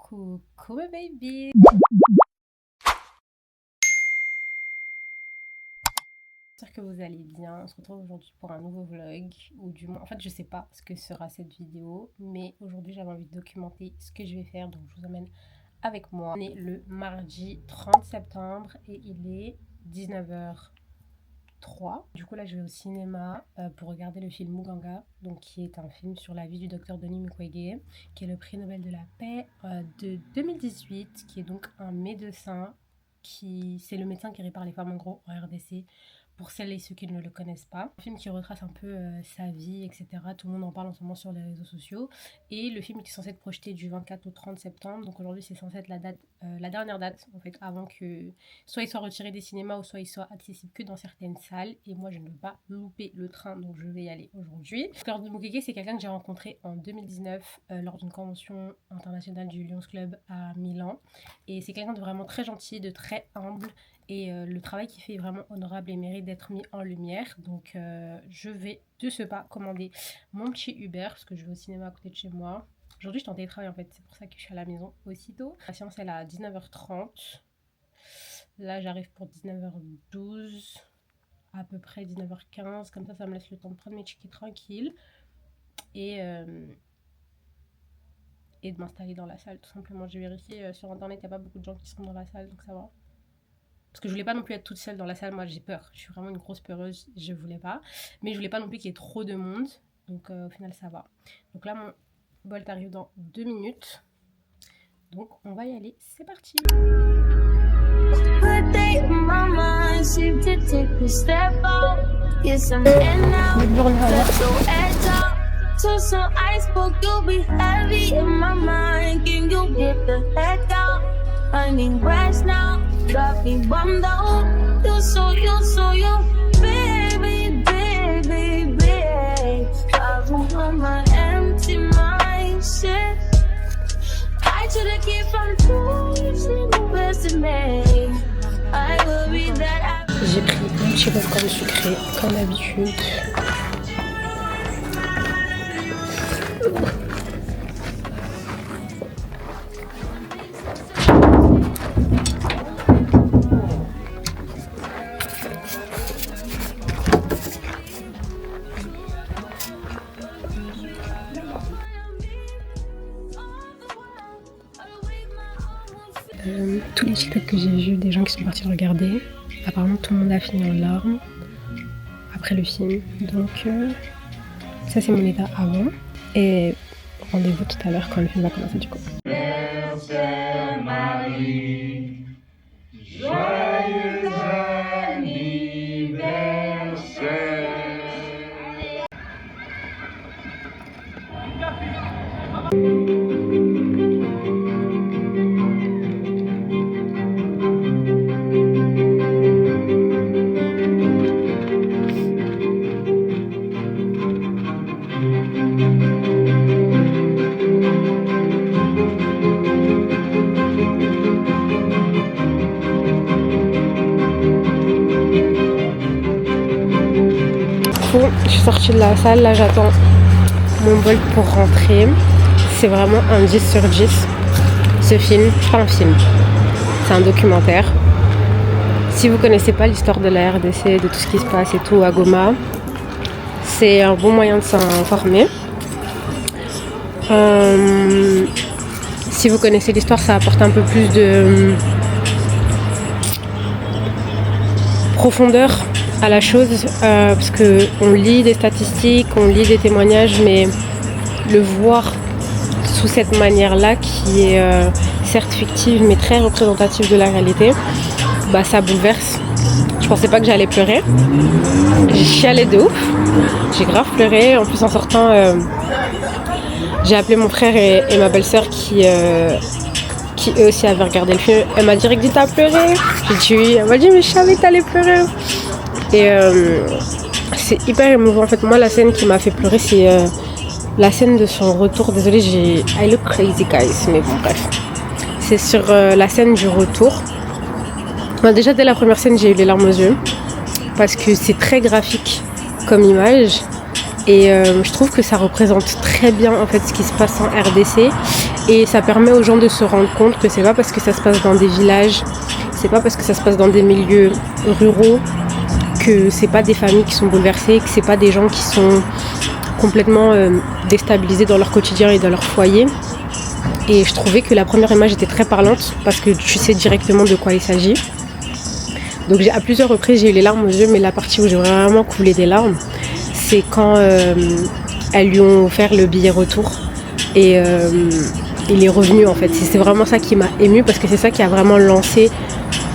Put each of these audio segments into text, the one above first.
Coucou mes baby. J'espère que vous allez bien. On se retrouve aujourd'hui pour un nouveau vlog, ou du moins, en fait je sais pas ce que sera cette vidéo, mais aujourd'hui j'avais envie de documenter ce que je vais faire, donc je vous emmène avec moi. On est le mardi 30 septembre et il est 19h03. Du coup là je vais au cinéma pour regarder le film Muganga, donc qui est un film sur la vie du docteur Denis Mukwege, qui est le prix Nobel de la paix de 2018, qui est donc un médecin c'est le médecin qui répare les femmes en gros en RDC, pour celles et ceux qui ne le connaissent pas. Un film qui retrace un peu sa vie, etc. Tout le monde en parle en ce moment sur les réseaux sociaux. Et le film qui est censé être projeté du 24 au 30 septembre. Donc aujourd'hui, c'est censé être la dernière date, en fait, avant que soit il soit retiré des cinémas ou soit il soit accessible que dans certaines salles. Et moi, je ne veux pas louper le train, donc je vais y aller aujourd'hui. Docteur Denis Mukwege, c'est quelqu'un que j'ai rencontré en 2019 lors d'une convention internationale du Lions Club à Milan. Et c'est quelqu'un de vraiment très gentil, de très humble. Et le travail qu'il fait est vraiment honorable et mérite d'être mis en lumière. Donc je vais de ce pas commander mon petit Uber parce que je vais au cinéma à côté de chez moi. Aujourd'hui je suis en télétravail en fait, c'est pour ça que je suis à la maison aussitôt. La séance elle est à 19h30. Là j'arrive pour 19h12, à peu près 19h15. Comme ça me laisse le temps de prendre mes tickets tranquilles. Et de m'installer dans la salle tout simplement. J'ai vérifié sur internet, il n'y a pas beaucoup de gens qui sont dans la salle, donc ça va. Parce que je voulais pas non plus être toute seule dans la salle, moi j'ai peur. Je suis vraiment une grosse peureuse, je voulais pas. Mais je voulais pas non plus qu'il y ait trop de monde. Donc au final ça va. Donc là mon Bolt arrive dans 2 minutes. Donc on va y aller, c'est parti. I need rest now, got me bummed out. You so, baby, baby, baby. I've on my empty mind, shit. I should've kept on choosing the best of me. I will be that. J'ai pris un petit popcorn sucré, comme d'habitude. Tous les TikTok que j'ai vus des gens qui sont partis le regarder, apparemment tout le monde a fini en larmes après le film, donc ça c'est mon état avant, et rendez-vous tout à l'heure quand le film va commencer du coup. Joyeux anniversaire. Je suis sortie de la salle, là j'attends mon Bolt pour rentrer. C'est vraiment un 10 sur 10. Ce film, c'est pas un film, c'est un documentaire. Si vous connaissez pas l'histoire de la RDC, de tout ce qui se passe et tout à Goma, c'est un bon moyen de s'informer. Si vous connaissez l'histoire, ça apporte un peu plus de profondeur à la chose, parce qu'on lit des statistiques, on lit des témoignages, mais le voir sous cette manière-là, qui est certes fictive, mais très représentative de la réalité, bah ça bouleverse. Je pensais pas que j'allais pleurer. J'ai chialé de ouf. J'ai grave pleuré. En plus en sortant, j'ai appelé mon frère et ma belle-sœur qui eux aussi avaient regardé le film. Elle m'a direct dit t'as pleuré? J'ai dit oui. Elle m'a dit mais je savais que t'allais pleurer. Et c'est hyper émouvant. En fait, moi, la scène qui m'a fait pleurer, c'est la scène de son retour. Désolée, I look crazy, guys. Mais bon, bref. C'est sur la scène du retour. Enfin, déjà, dès la première scène, j'ai eu les larmes aux yeux. Parce que c'est très graphique comme image. Et je trouve que ça représente très bien en fait ce qui se passe en RDC. Et ça permet aux gens de se rendre compte que c'est pas parce que ça se passe dans des villages, c'est pas parce que ça se passe dans des milieux ruraux que c'est pas des familles qui sont bouleversées, que c'est pas des gens qui sont complètement déstabilisés dans leur quotidien et dans leur foyer. Et je trouvais que la première image était très parlante parce que tu sais directement de quoi il s'agit. Donc à plusieurs reprises j'ai eu les larmes aux yeux, mais la partie où j'ai vraiment coulé des larmes, c'est quand elles lui ont offert le billet retour et il est revenu en fait. C'est vraiment ça qui m'a émue parce que c'est ça qui a vraiment lancé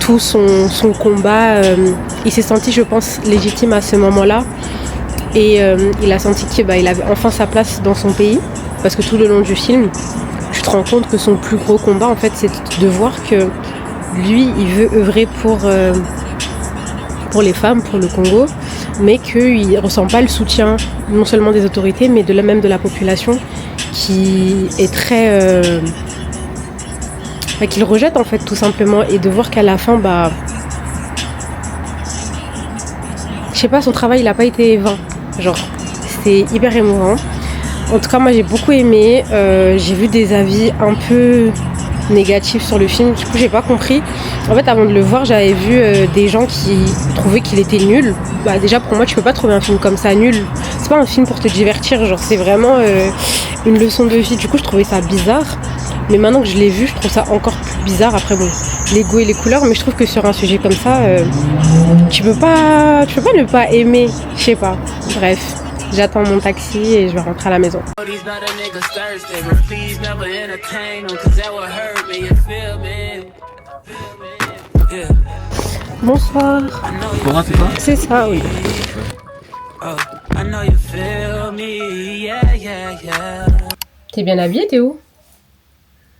tout son combat. Il s'est senti, je pense, légitime à ce moment-là et il a senti qu'il avait enfin sa place dans son pays parce que tout le long du film, tu te rends compte que son plus gros combat en fait, c'est de voir que lui, il veut œuvrer pour les femmes, pour le Congo, mais qu'il ne ressent pas le soutien non seulement des autorités, mais même de la population qui est très... qu'il rejette en fait tout simplement, et de voir qu'à la fin, je sais pas, son travail il n'a pas été vain, genre c'est hyper émouvant. En tout cas moi j'ai beaucoup aimé, j'ai vu des avis un peu négatif sur le film, du coup j'ai pas compris. En fait avant de le voir j'avais vu des gens qui trouvaient qu'il était nul. Déjà pour moi tu peux pas trouver un film comme ça nul, c'est pas un film pour te divertir, genre c'est vraiment une leçon de vie. Du coup je trouvais ça bizarre, mais maintenant que je l'ai vu je trouve ça encore plus bizarre. Après bon, les goûts et les couleurs, mais je trouve que sur un sujet comme ça tu peux pas ne pas aimer, je sais pas, bref. J'attends mon taxi et je vais rentrer à la maison. Bonsoir. Pour moi, c'est quoi? C'est ça, oui. T'es bien habillé, t'es où?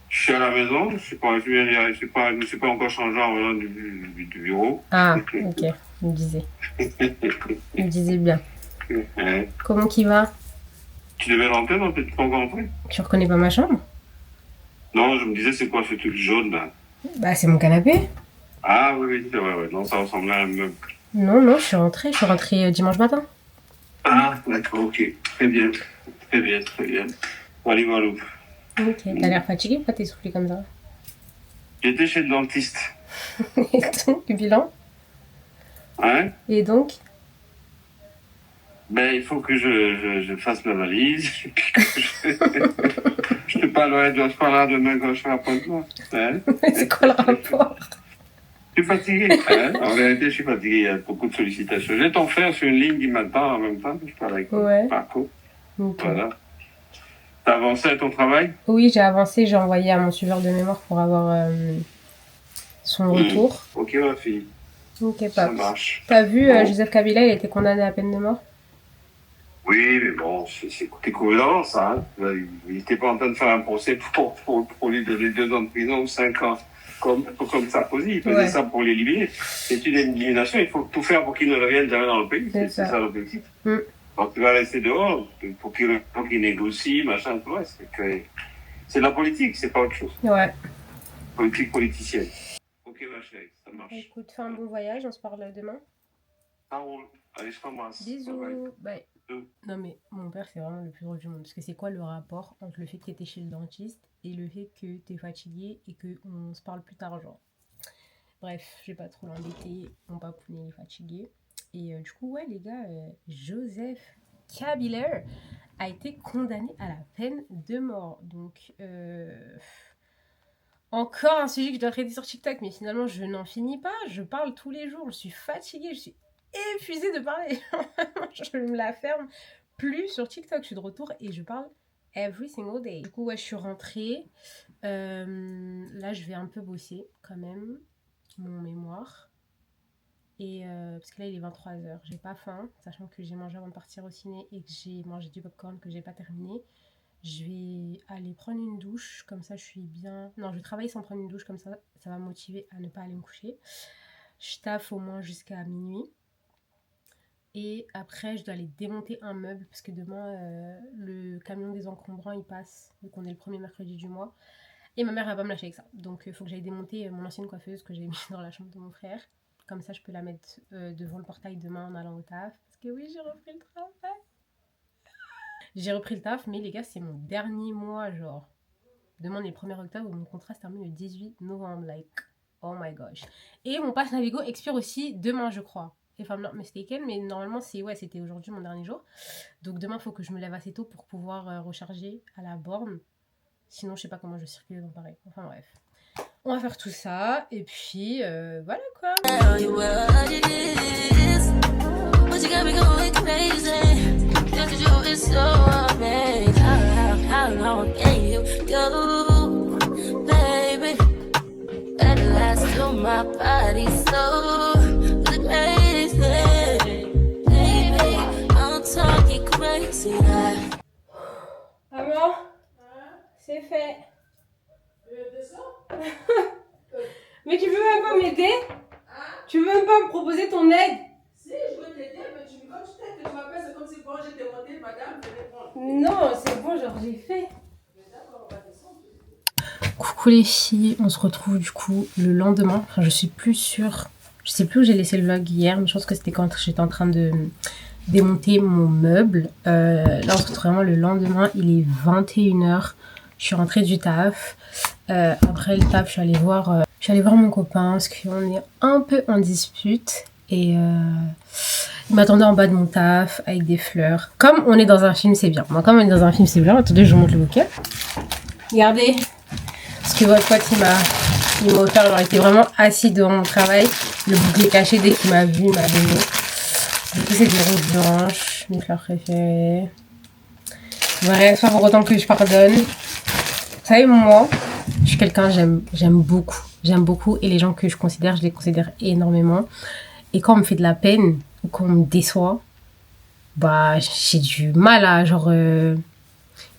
Je suis à la maison, je suis pas encore changé en venant du bureau. Ah, ok, il me disait. Il me disait bien. Ouais. Comment qu'il va? Tu devais rentrer, non? T'es pas encore rentré? Tu reconnais pas ma chambre? Non, je me disais, c'est quoi ce truc jaune là? Bah, c'est mon canapé. Ah oui, oui, c'est vrai, ouais. Non, ça ressemblait à un meuble. Non, je suis rentrée. Je suis rentrée dimanche matin. Ah, d'accord, ok. Très bien. Très bien, très bien. Voilà, voilà. Ok, t'as l'air fatiguée, pourquoi t'es soufflé comme ça? J'étais chez le dentiste. Et donc, bilan? Hein? Et donc? Ben, il faut que je fasse ma valise. Et puis que je te parlerai de ce là demain quand je serai à Pointe-Noire. Hein? C'est quoi le rapport? Je suis fatigué. Hein? En réalité, je suis fatigué. Il y a beaucoup de sollicitations. J'ai ton frère sur une ligne qui m'attend en même temps que je parle avec Ouais. Marco. Okay. Voilà. T'as avancé à ton travail? Oui, j'ai avancé. J'ai envoyé à mon suiveur de mémoire pour avoir son retour. Ok, ma fille. Ok, Ça pas. marche. T'as vu, Bon. Joseph Kabila, il a été condamné à peine de mort? Oui, mais bon, c'est cohérent, ça. Hein? Il n'était pas en train de faire un procès pour lui donner 2 ans de prison ou 5 ans. Comme Sarkozy, il faisait ça pour l'éliminer. C'est une élimination, il faut tout faire pour qu'il ne revienne jamais dans le pays. C'est ça l'objectif. Donc tu vas rester dehors pour qu'il négocie, machin, tout le reste. C'est de la politique, c'est pas autre chose. Ouais. Politique politicienne. Ok, ma chérie, ça marche. Écoute, fais un bon voyage, on se parle demain. Ça roule. Allez, je t'embrasse. Bisous. Bye. Non mais mon père c'est vraiment le plus drôle du monde, parce que c'est quoi le rapport entre le fait que t'étais chez le dentiste et le fait que t'es fatigué et qu'on se parle plus tard, genre. Bref, je vais pas trop l'embêter, mon papounet est fatigué. Et du coup ouais les gars, Joseph Kabila a été condamné à la peine de mort. Donc encore un sujet que je dois traiter sur TikTok, mais finalement je n'en finis pas, je parle tous les jours, je suis fatiguée, je suis épuisée de parler. Je me la ferme plus sur TikTok. Je suis de retour et je parle every single day. Du coup, ouais, je suis rentrée. Là, je vais un peu bosser quand même mon mémoire. Et parce que là, il est 23h. J'ai pas faim, sachant que j'ai mangé avant de partir au ciné et que j'ai mangé du popcorn que j'ai pas terminé. Je vais aller prendre une douche, comme ça je suis bien... Non, je vais travailler sans prendre une douche, comme ça va me motiver à ne pas aller me coucher. Je taffe au moins jusqu'à minuit. Et après, je dois aller démonter un meuble parce que demain, le camion des encombrants, il passe, vu qu'on est le premier mercredi du mois. Et ma mère, elle va pas me lâcher avec ça. Donc, il faut que j'aille démonter mon ancienne coiffeuse que j'ai mise dans la chambre de mon frère. Comme ça, je peux la mettre devant le portail demain en allant au taf. Parce que oui, j'ai repris le travail. J'ai repris le taf, mais les gars, c'est mon dernier mois, genre, Demain, on est le 1er octobre, mon contrat se termine le 18 novembre. Like, oh my gosh. Et mon pass Navigo expire aussi demain, je crois. If I'm not mistaken, mais normalement, c'était aujourd'hui mon dernier jour. Donc demain, il faut que je me lève assez tôt pour pouvoir recharger à la borne. Sinon, je sais pas comment je circule dans Paris. Enfin bref. On va faire tout ça. Et puis, voilà quoi. Maman, c'est fait. Mais tu veux même pas m'aider? Tu veux même pas me proposer ton aide? Si, je veux t'aider, mais comme tu t'aides, tu m'appelles, c'est comme si bon, j'ai demandé, madame, je vais prendre. Non, c'est bon, genre j'ai fait. D'accord, on va descendre. Coucou les filles, on se retrouve du coup le lendemain. Enfin, je suis plus sûre. Je sais plus où j'ai laissé le vlog hier, mais je pense que c'était quand j'étais en train de démonter mon meuble. Là, on se retrouve vraiment le lendemain. Il est 21h. Je suis rentrée du taf. Après le taf, je suis allée voir mon copain parce qu'on est un peu en dispute. Et il m'attendait en bas de mon taf avec des fleurs. Comme on est dans un film, c'est bien. Moi, comme on est dans un film, c'est bien. Attendez, je vous montre le bouquet. Regardez ce que votre pote il m'a offert. Alors, il était vraiment assis devant mon travail. Le bouquet caché, dès qu'il m'a vu, il m'a donné. Du coup, c'est des roses blanches, mes fleurs préférées. Bref, pas pour autant que je pardonne. Vous savez, moi, je suis quelqu'un, j'aime beaucoup. J'aime beaucoup et les gens que je les considère énormément. Et quand on me fait de la peine ou quand on me déçoit, bah, j'ai du mal à, genre, je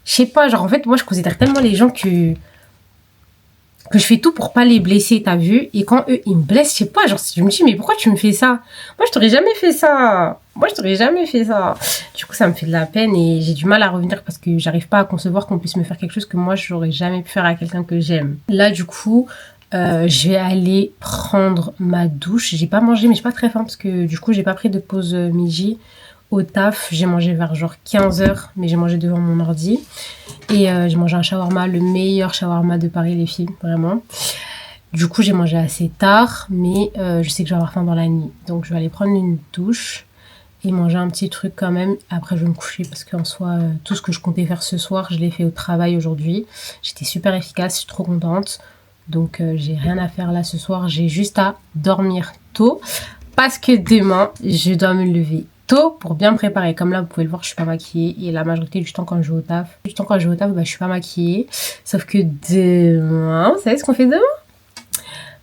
sais pas, genre, en fait, moi, je considère tellement les gens que je fais tout pour pas les blesser, t'as vu? Et quand eux, ils me blessent, je sais pas, genre, je me dis, mais pourquoi tu me fais ça? Moi, je t'aurais jamais fait ça. Du coup, ça me fait de la peine et j'ai du mal à revenir parce que j'arrive pas à concevoir qu'on puisse me faire quelque chose que moi, j'aurais jamais pu faire à quelqu'un que j'aime. Là, du coup, je vais aller prendre ma douche. J'ai pas mangé, mais j'ai pas très faim parce que du coup, j'ai pas pris de pause midi. Au taf, j'ai mangé vers genre 15h, mais j'ai mangé devant mon ordi. Et j'ai mangé un shawarma, le meilleur shawarma de Paris, les filles, vraiment. Du coup, j'ai mangé assez tard, mais je sais que je vais avoir faim dans la nuit. Donc, je vais aller prendre une douche et manger un petit truc quand même. Après, je vais me coucher parce qu'en soi, tout ce que je comptais faire ce soir, je l'ai fait au travail aujourd'hui. J'étais super efficace, je suis trop contente. Donc, j'ai rien à faire là ce soir. J'ai juste à dormir tôt parce que demain, je dois me lever tôt pour bien me préparer. Comme là, vous pouvez le voir, je suis pas maquillée. Et la majorité du temps quand je vais au taf, bah, je suis pas maquillée. Sauf que demain, vous savez ce qu'on fait demain?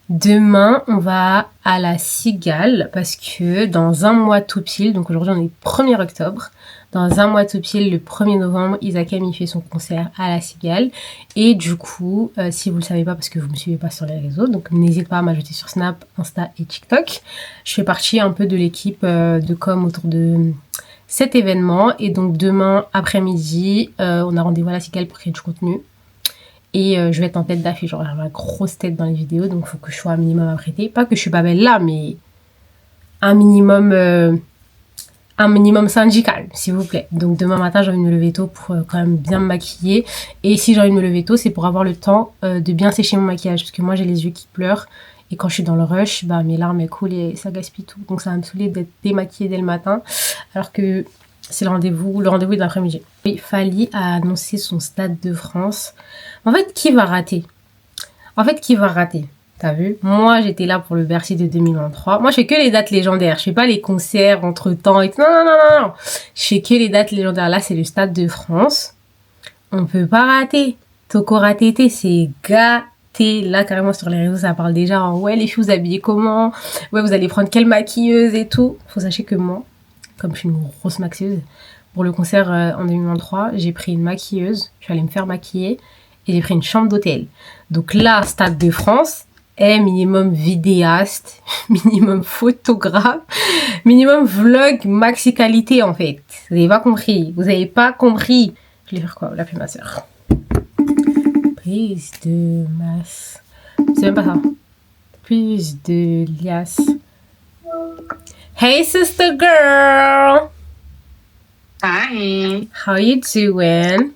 Demain, on va à la Cigale parce que dans un mois tout pile, donc aujourd'hui on est le 1er octobre, dans un mois tout pile, le 1er novembre, Isaac Ami fait son concert à la Cigale. Et du coup, si vous le savez pas parce que vous me suivez pas sur les réseaux, donc n'hésitez pas à m'ajouter sur Snap, Insta et TikTok. Je fais partie un peu de l'équipe de com autour de cet événement. Et donc demain après-midi, on a rendez-vous à la Cigale pour créer du contenu. Et je vais être en tête d'affiche, genre ma grosse tête dans les vidéos, donc il faut que je sois un minimum apprêtée. Pas que je suis pas belle là, mais un minimum syndical, s'il vous plaît. Donc demain matin, j'ai envie de me lever tôt pour quand même bien me maquiller. Et si j'ai envie de me lever tôt, c'est pour avoir le temps de bien sécher mon maquillage, parce que moi j'ai les yeux qui pleurent. Et quand je suis dans le rush, bah mes larmes elles coulent et ça gaspille tout. Donc ça va me saouler d'être démaquillée dès le matin, alors que c'est le rendez-vous de l'après-midi. Oui, Fally a annoncé son Stade de France. En fait, qui va rater? T'as vu? Moi, j'étais là pour le Bercy de 2023. Moi, je fais que les dates légendaires. Je fais pas les concerts entre-temps. Non. Je fais que les dates légendaires. Là, c'est le Stade de France. On peut pas rater. Toko Ratété, c'est gâté. Là, carrément, sur les réseaux, ça parle déjà. Ouais, les filles, vous habillez comment? Ouais, vous allez prendre quelle maquilleuse et tout. Faut sachez que moi, comme je suis une grosse maquilleuse, pour le concert en 2023, j'ai pris une maquilleuse. Je suis allée me faire maquiller. Et j'ai pris une chambre d'hôtel. Donc là, Stade de France, est minimum vidéaste, minimum photographe, minimum vlog maxi qualité en fait. Vous avez pas compris. Je vais faire quoi? L'appeler ma soeur. Prise de masse. C'est même pas ça. Prise de liasse. Hey sister girl. Hi. How you doing?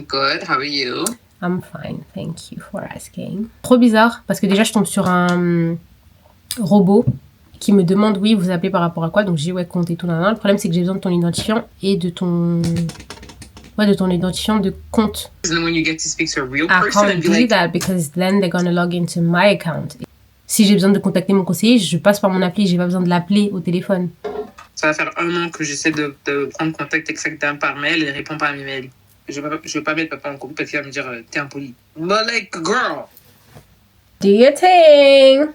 Good. How are you? I'm fine, thank you for asking. Trop bizarre, parce que déjà je tombe sur un robot qui me demande, oui, vous appelez par rapport à quoi? Donc j'ai dit, ouais, compte et tout. Nan, nan. Le problème, c'est que j'ai besoin de ton identifiant et de ton... Ouais, de ton identifiant de compte. And then when you get to speak to a real I person can't and be do like, that because then they're gonna log into my account. Si j'ai besoin de contacter mon conseiller, je passe par mon appli, j'ai pas besoin de l'appeler au téléphone. ça va faire 1 an que j'essaie de prendre contact avec quelqu'un par mail et il répond pas à mes mails. Je vais pas mettre papa en couple parce qu'il va me dire, t'es impoli. But like, girl. Do your thing.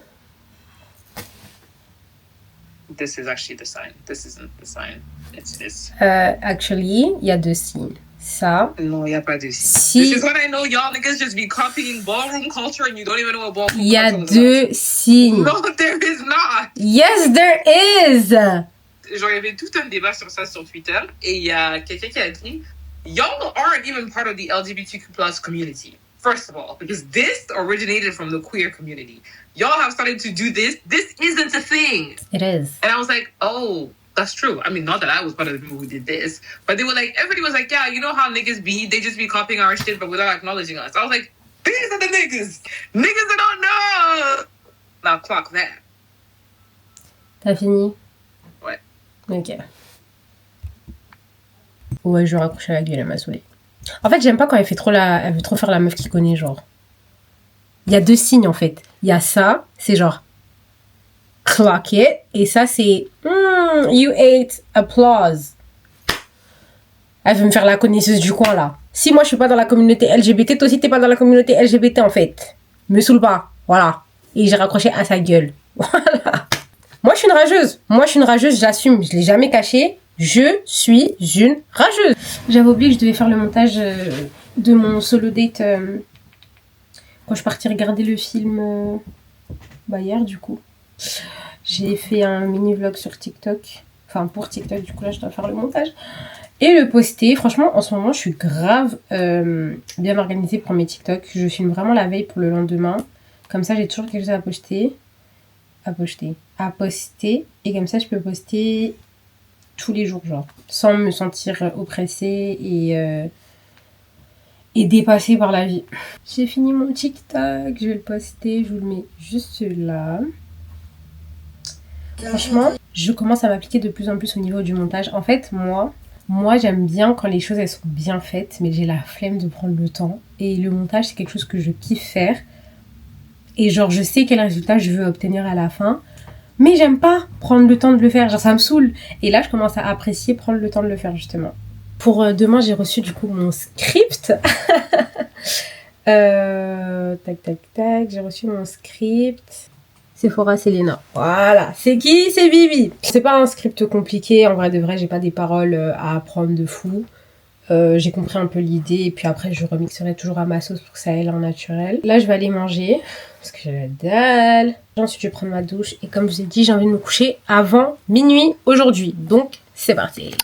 This is actually the sign. This isn't the sign. It's this. Actually, il y a 2 signes. Ça. Non, il n'y a pas de signe. Si. This is what I know. Y'all niggas just be copying ballroom culture and you don't even know what ballroom Il y a culture is 2 signes. about. No, there is not. Yes, there is. Genre, il y avait tout un débat sur ça sur Twitter et il y a quelqu'un qui a dit, y'all aren't even part of the LGBTQ plus community. First of all, because this originated from the queer community. Y'all have started to do this. This isn't a thing. It is. And I was like, oh, that's true. I mean, not that I was part of the people who did this, but they were like, everybody was like, yeah, you know how niggas be? They just be copying our shit, but without acknowledging us. I was like, these are the niggas. Niggas that don't know. Now clock that. T'as fini? Ouais. Ok. Ouais, je vais raccrocher la gueule, elle m'a saoulée. En fait, j'aime pas quand elle veut trop faire la meuf qui connaît, genre. Il y a 2 signes, en fait. Il y a ça, c'est genre clock it, et ça, c'est you ate applause. Elle veut me faire la connaisseuse du coin, là. Si moi, je suis pas dans la communauté LGBT, toi aussi, t'es pas dans la communauté LGBT, en fait. Me saoule pas, voilà. Et j'ai raccroché à sa gueule. Voilà. Moi, je suis une rageuse, j'assume. Je l'ai jamais caché. Je suis une rageuse. J'avais oublié que je devais faire le montage de mon solo date quand je partais regarder le film hier, du coup. J'ai fait un mini vlog sur TikTok. Enfin, pour TikTok, du coup, là, je dois faire le montage. Et le poster. Franchement, en ce moment, je suis grave bien organisée pour mes TikTok. Je filme vraiment la veille pour le lendemain. Comme ça, j'ai toujours quelque chose à poster. Et comme ça, je peux poster tous les jours, genre, sans me sentir oppressée et dépassée par la vie. J'ai fini mon TikTok, je vais le poster, je vous le mets juste là. Franchement, je commence à m'appliquer de plus en plus au niveau du montage. En fait, moi j'aime bien quand les choses elles sont bien faites, mais j'ai la flemme de prendre le temps. Et le montage, c'est quelque chose que je kiffe faire. Et genre, je sais quel résultat je veux obtenir à la fin. Mais j'aime pas prendre le temps de le faire, genre ça me saoule. Et là, je commence à apprécier prendre le temps de le faire, justement. Pour demain, j'ai reçu du coup mon script. Tac, j'ai reçu mon script. Sephora Selena. Voilà, c'est qui? C'est Bibi. C'est pas un script compliqué, en vrai de vrai, j'ai pas des paroles à apprendre de fou. J'ai compris un peu l'idée et puis après je remixerai toujours à ma sauce pour que ça aille en naturel. Là je vais aller manger parce que j'ai la dalle. Ensuite je vais prendre ma douche et comme je vous ai dit j'ai envie de me coucher avant minuit aujourd'hui. Donc c'est parti.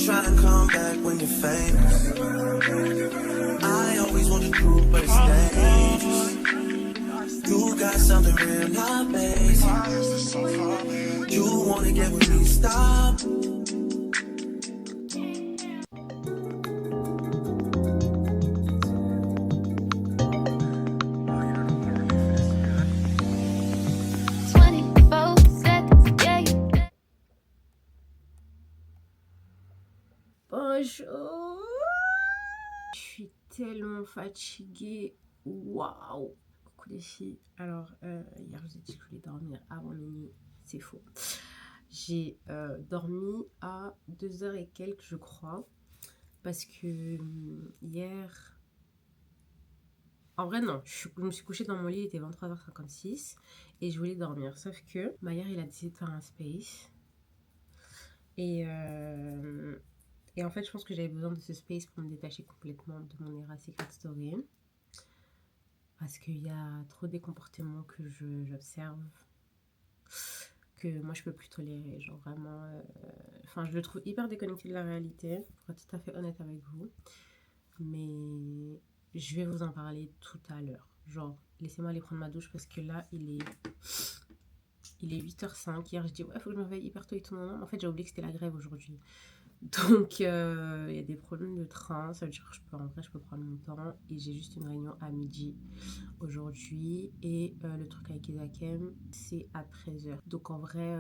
Try and come back when you're famous. I always want the truth, but it's dangerous. You got something real, not basic. You wanna get with me, stop. Bonjour. Je suis tellement fatiguée. Waouh. Coucou les filles. Alors, hier, je vous ai dit que je voulais dormir avant minuit. C'est faux. J'ai dormi à 2h et quelques, je crois. Parce que hier... En vrai, non. Je me suis couchée dans mon lit, il était 23h56. Et je voulais dormir. Sauf que Maillard, il a décidé de faire un space. Et en fait, je pense que j'avais besoin de ce space pour me détacher complètement de mon era Secret Story. Parce qu'il y a trop des comportements que j'observe, que moi je peux plus tolérer. Genre vraiment, enfin, je le trouve hyper déconnecté de la réalité, pour être tout à fait honnête avec vous. Mais je vais vous en parler tout à l'heure. Genre, laissez-moi aller prendre ma douche parce que là, il est 8h05. Hier, je dis, ouais, faut que je me réveille hyper tôt et tout. Non, en fait, j'ai oublié que c'était la grève aujourd'hui. Donc, il y a des problèmes de train. Ça veut dire que je peux prendre mon temps. Et j'ai juste une réunion à midi aujourd'hui. Et le truc avec Isakem, c'est à 13h. Donc, en vrai,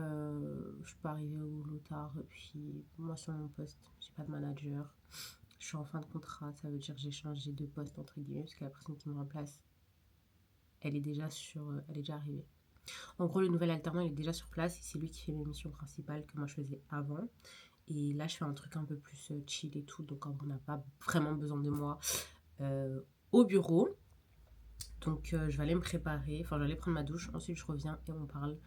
je peux arriver au boulot tard. Et puis, moi, sur mon poste, j'ai pas de manager. Je suis en fin de contrat. Ça veut dire que j'ai changé de poste, entre guillemets. Parce que la personne qui me remplace, elle est déjà arrivée. En gros, le nouvel alternant, il est déjà sur place. Et c'est lui qui fait mes missions principales que moi, je faisais avant. Et là, je fais un truc un peu plus chill et tout. Donc, on n'a pas vraiment besoin de moi au bureau. Donc, je vais aller me préparer. Enfin, je vais aller prendre ma douche. Ensuite, je reviens et on parle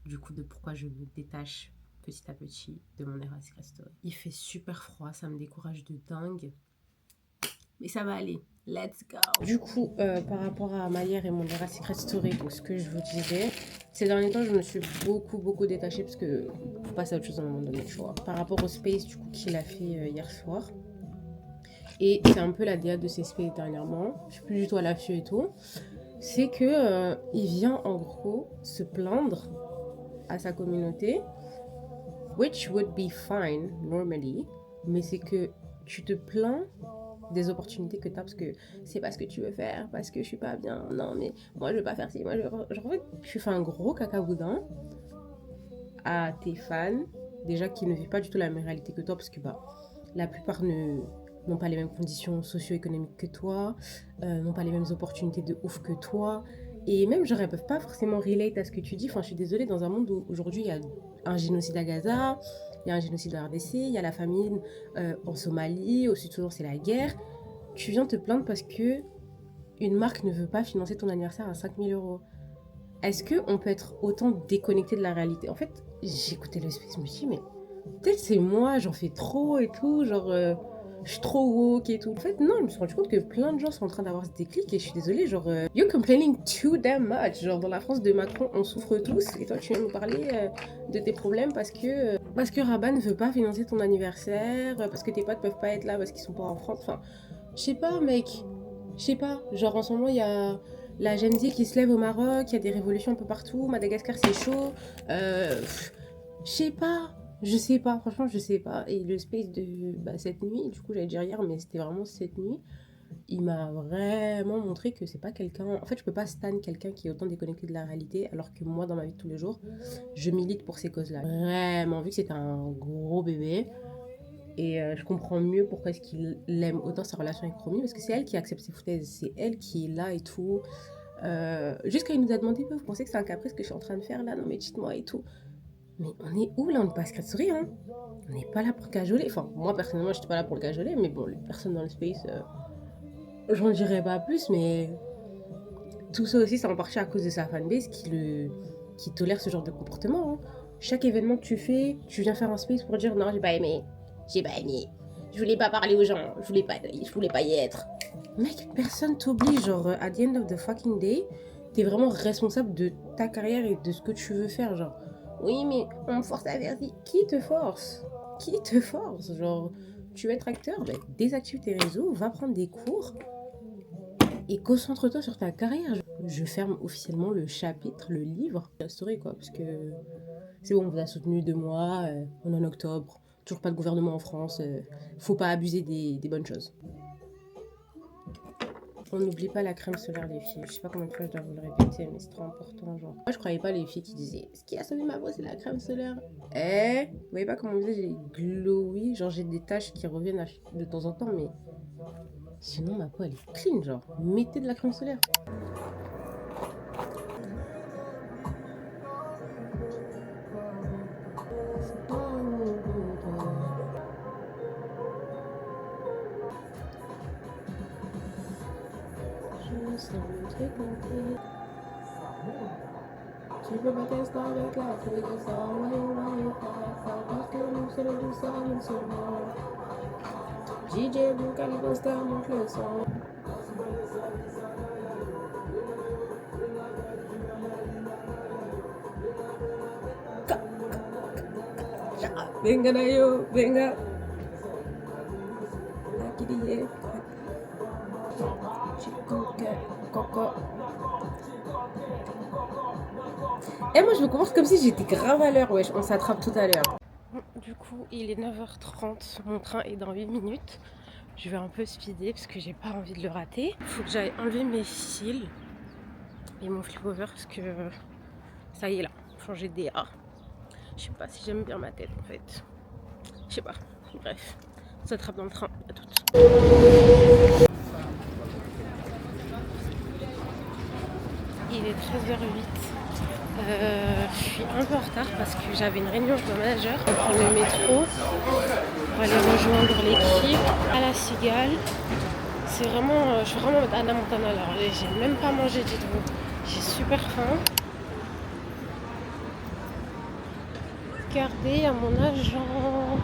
du coup de pourquoi je me détache petit à petit de mon era Secret Story. Il fait super froid. Ça me décourage de dingue. Mais ça va aller. Let's go. Du coup, par rapport à Maillard et mon era Secret Story, donc ce que je vous disais, ces derniers temps, je me suis beaucoup détachée parce que faut passer à autre chose à un moment donné, tu vois. Par rapport au space, du coup, qu'il a fait hier soir. Et c'est un peu la DA de ces space dernièrement. Je suis plus du tout à l'affût et tout. C'est que il vient en gros se plaindre à sa communauté, which would be fine normally, mais c'est que tu te plains des opportunités que tu as parce que c'est pas ce que tu veux faire, parce que je suis pas bien, non mais moi je veux pas faire ci, moi je veux... Genre en fait tu fais un gros cacaboudin à tes fans, déjà qui ne vivent pas du tout la même réalité que toi parce que bah la plupart n'ont pas les mêmes conditions socio-économiques que toi, n'ont pas les mêmes opportunités de ouf que toi, et même genre elles peuvent pas forcément relate à ce que tu dis. Enfin, je suis désolée, dans un monde où aujourd'hui il y a un génocide à Gaza, il y a un génocide en RDC, il y a la famine en Somalie, au Sud-Soudan c'est la guerre, tu viens te plaindre parce que une marque ne veut pas financer ton anniversaire à 5000 €. Est-ce qu'on peut être autant déconnecté de la réalité? En fait, j'écoutais le space, je me suis dit, mais peut-être c'est moi, j'en fais trop et tout, genre je suis trop woke et tout. En fait, non, je me suis rendu compte que plein de gens sont en train d'avoir ce déclic et je suis désolée, genre you're complaining too damn much. Genre dans la France de Macron, on souffre tous et toi tu viens nous parler de tes problèmes parce que Rabat ne veut pas financer ton anniversaire, parce que tes potes peuvent pas être là parce qu'ils sont pas en France. Enfin, je sais pas, mec, je sais pas. Genre en ce moment, il y a la Gen Z qui se lève au Maroc, il y a des révolutions un peu partout, Madagascar c'est chaud, je sais pas, franchement je sais pas. Et le space de cette nuit, du coup j'allais dire hier, mais c'était vraiment cette nuit, il m'a vraiment montré que c'est pas quelqu'un... En fait je peux pas stan quelqu'un qui est autant déconnecté de la réalité, alors que moi dans ma vie de tous les jours, je milite pour ces causes-là. Vraiment, vu que c'était un gros bébé, et je comprends mieux pourquoi est-ce qu'il aime autant sa relation avec Romy, parce que c'est elle qui accepte ses foutaises, c'est elle qui est là et tout. Jusqu'à il nous a demandé, vous pensez que c'est un caprice que je suis en train de faire là? Non mais dites-moi et tout. Mais on est où là? On n'est pas à Secret Story, hein. On n'est pas là pour cajoler. Enfin, moi personnellement, j'étais pas là pour le cajoler, mais bon, les personnes dans le space, j'en dirais pas plus, mais tout ça aussi, c'est en partie à cause de sa fanbase qui tolère ce genre de comportement. Hein. Chaque événement que tu fais, tu viens faire un space pour dire non, j'ai pas aimé, je voulais pas parler aux gens, je voulais pas y être. Mec, personne t'oblige, genre, at the end of the fucking day, t'es vraiment responsable de ta carrière et de ce que tu veux faire, genre. Oui, mais on me force à faire ci. Qui te force? Genre, tu veux être acteur, ben, désactive tes réseaux, va prendre des cours et concentre-toi sur ta carrière. Je ferme officiellement le chapitre, le livre, la story quoi, parce que c'est bon, on vous a soutenu 2 mois, on est en octobre, toujours pas de gouvernement en France, faut pas abuser des bonnes choses. On n'oublie pas la crème solaire les filles. Je sais pas combien de fois je dois vous le répéter, mais c'est trop important. Genre. Moi, je croyais pas les filles qui disaient ce qui a sauvé ma peau, c'est la crème solaire. Vous voyez pas comment on me disait, j'ai glowy. Genre, j'ai des taches qui reviennent de temps en temps, mais sinon, ma peau elle est clean. Genre, mettez de la crème solaire. Tu peux pas tester avec la folie, ça va y parce que nous c'est le ça une seconde. DJ Blue Caliposter monte le son. Venga na yo, venga. Aquí DJ. Chico coco. Et moi je me commence comme si j'étais grave à l'heure, wesh, on s'attrape tout à l'heure. Du coup il est 9h30, mon train est dans 8 minutes. Je vais un peu speeder parce que j'ai pas envie de le rater. Il faut que j'aille enlever mes cils et mon flip over parce que ça y est là, changer de DA. Je sais pas si j'aime bien ma tête en fait. Je sais pas, bref, on s'attrape dans le train, à toutes. Il est 13h08. Je suis un peu en retard parce que j'avais une réunion avec mon manager. On prend le métro pour aller rejoindre l'équipe à la Cigale. C'est vraiment, je suis vraiment à Anna Montana là. J'ai même pas mangé, dites-vous. J'ai super faim. Regardez à mon agent.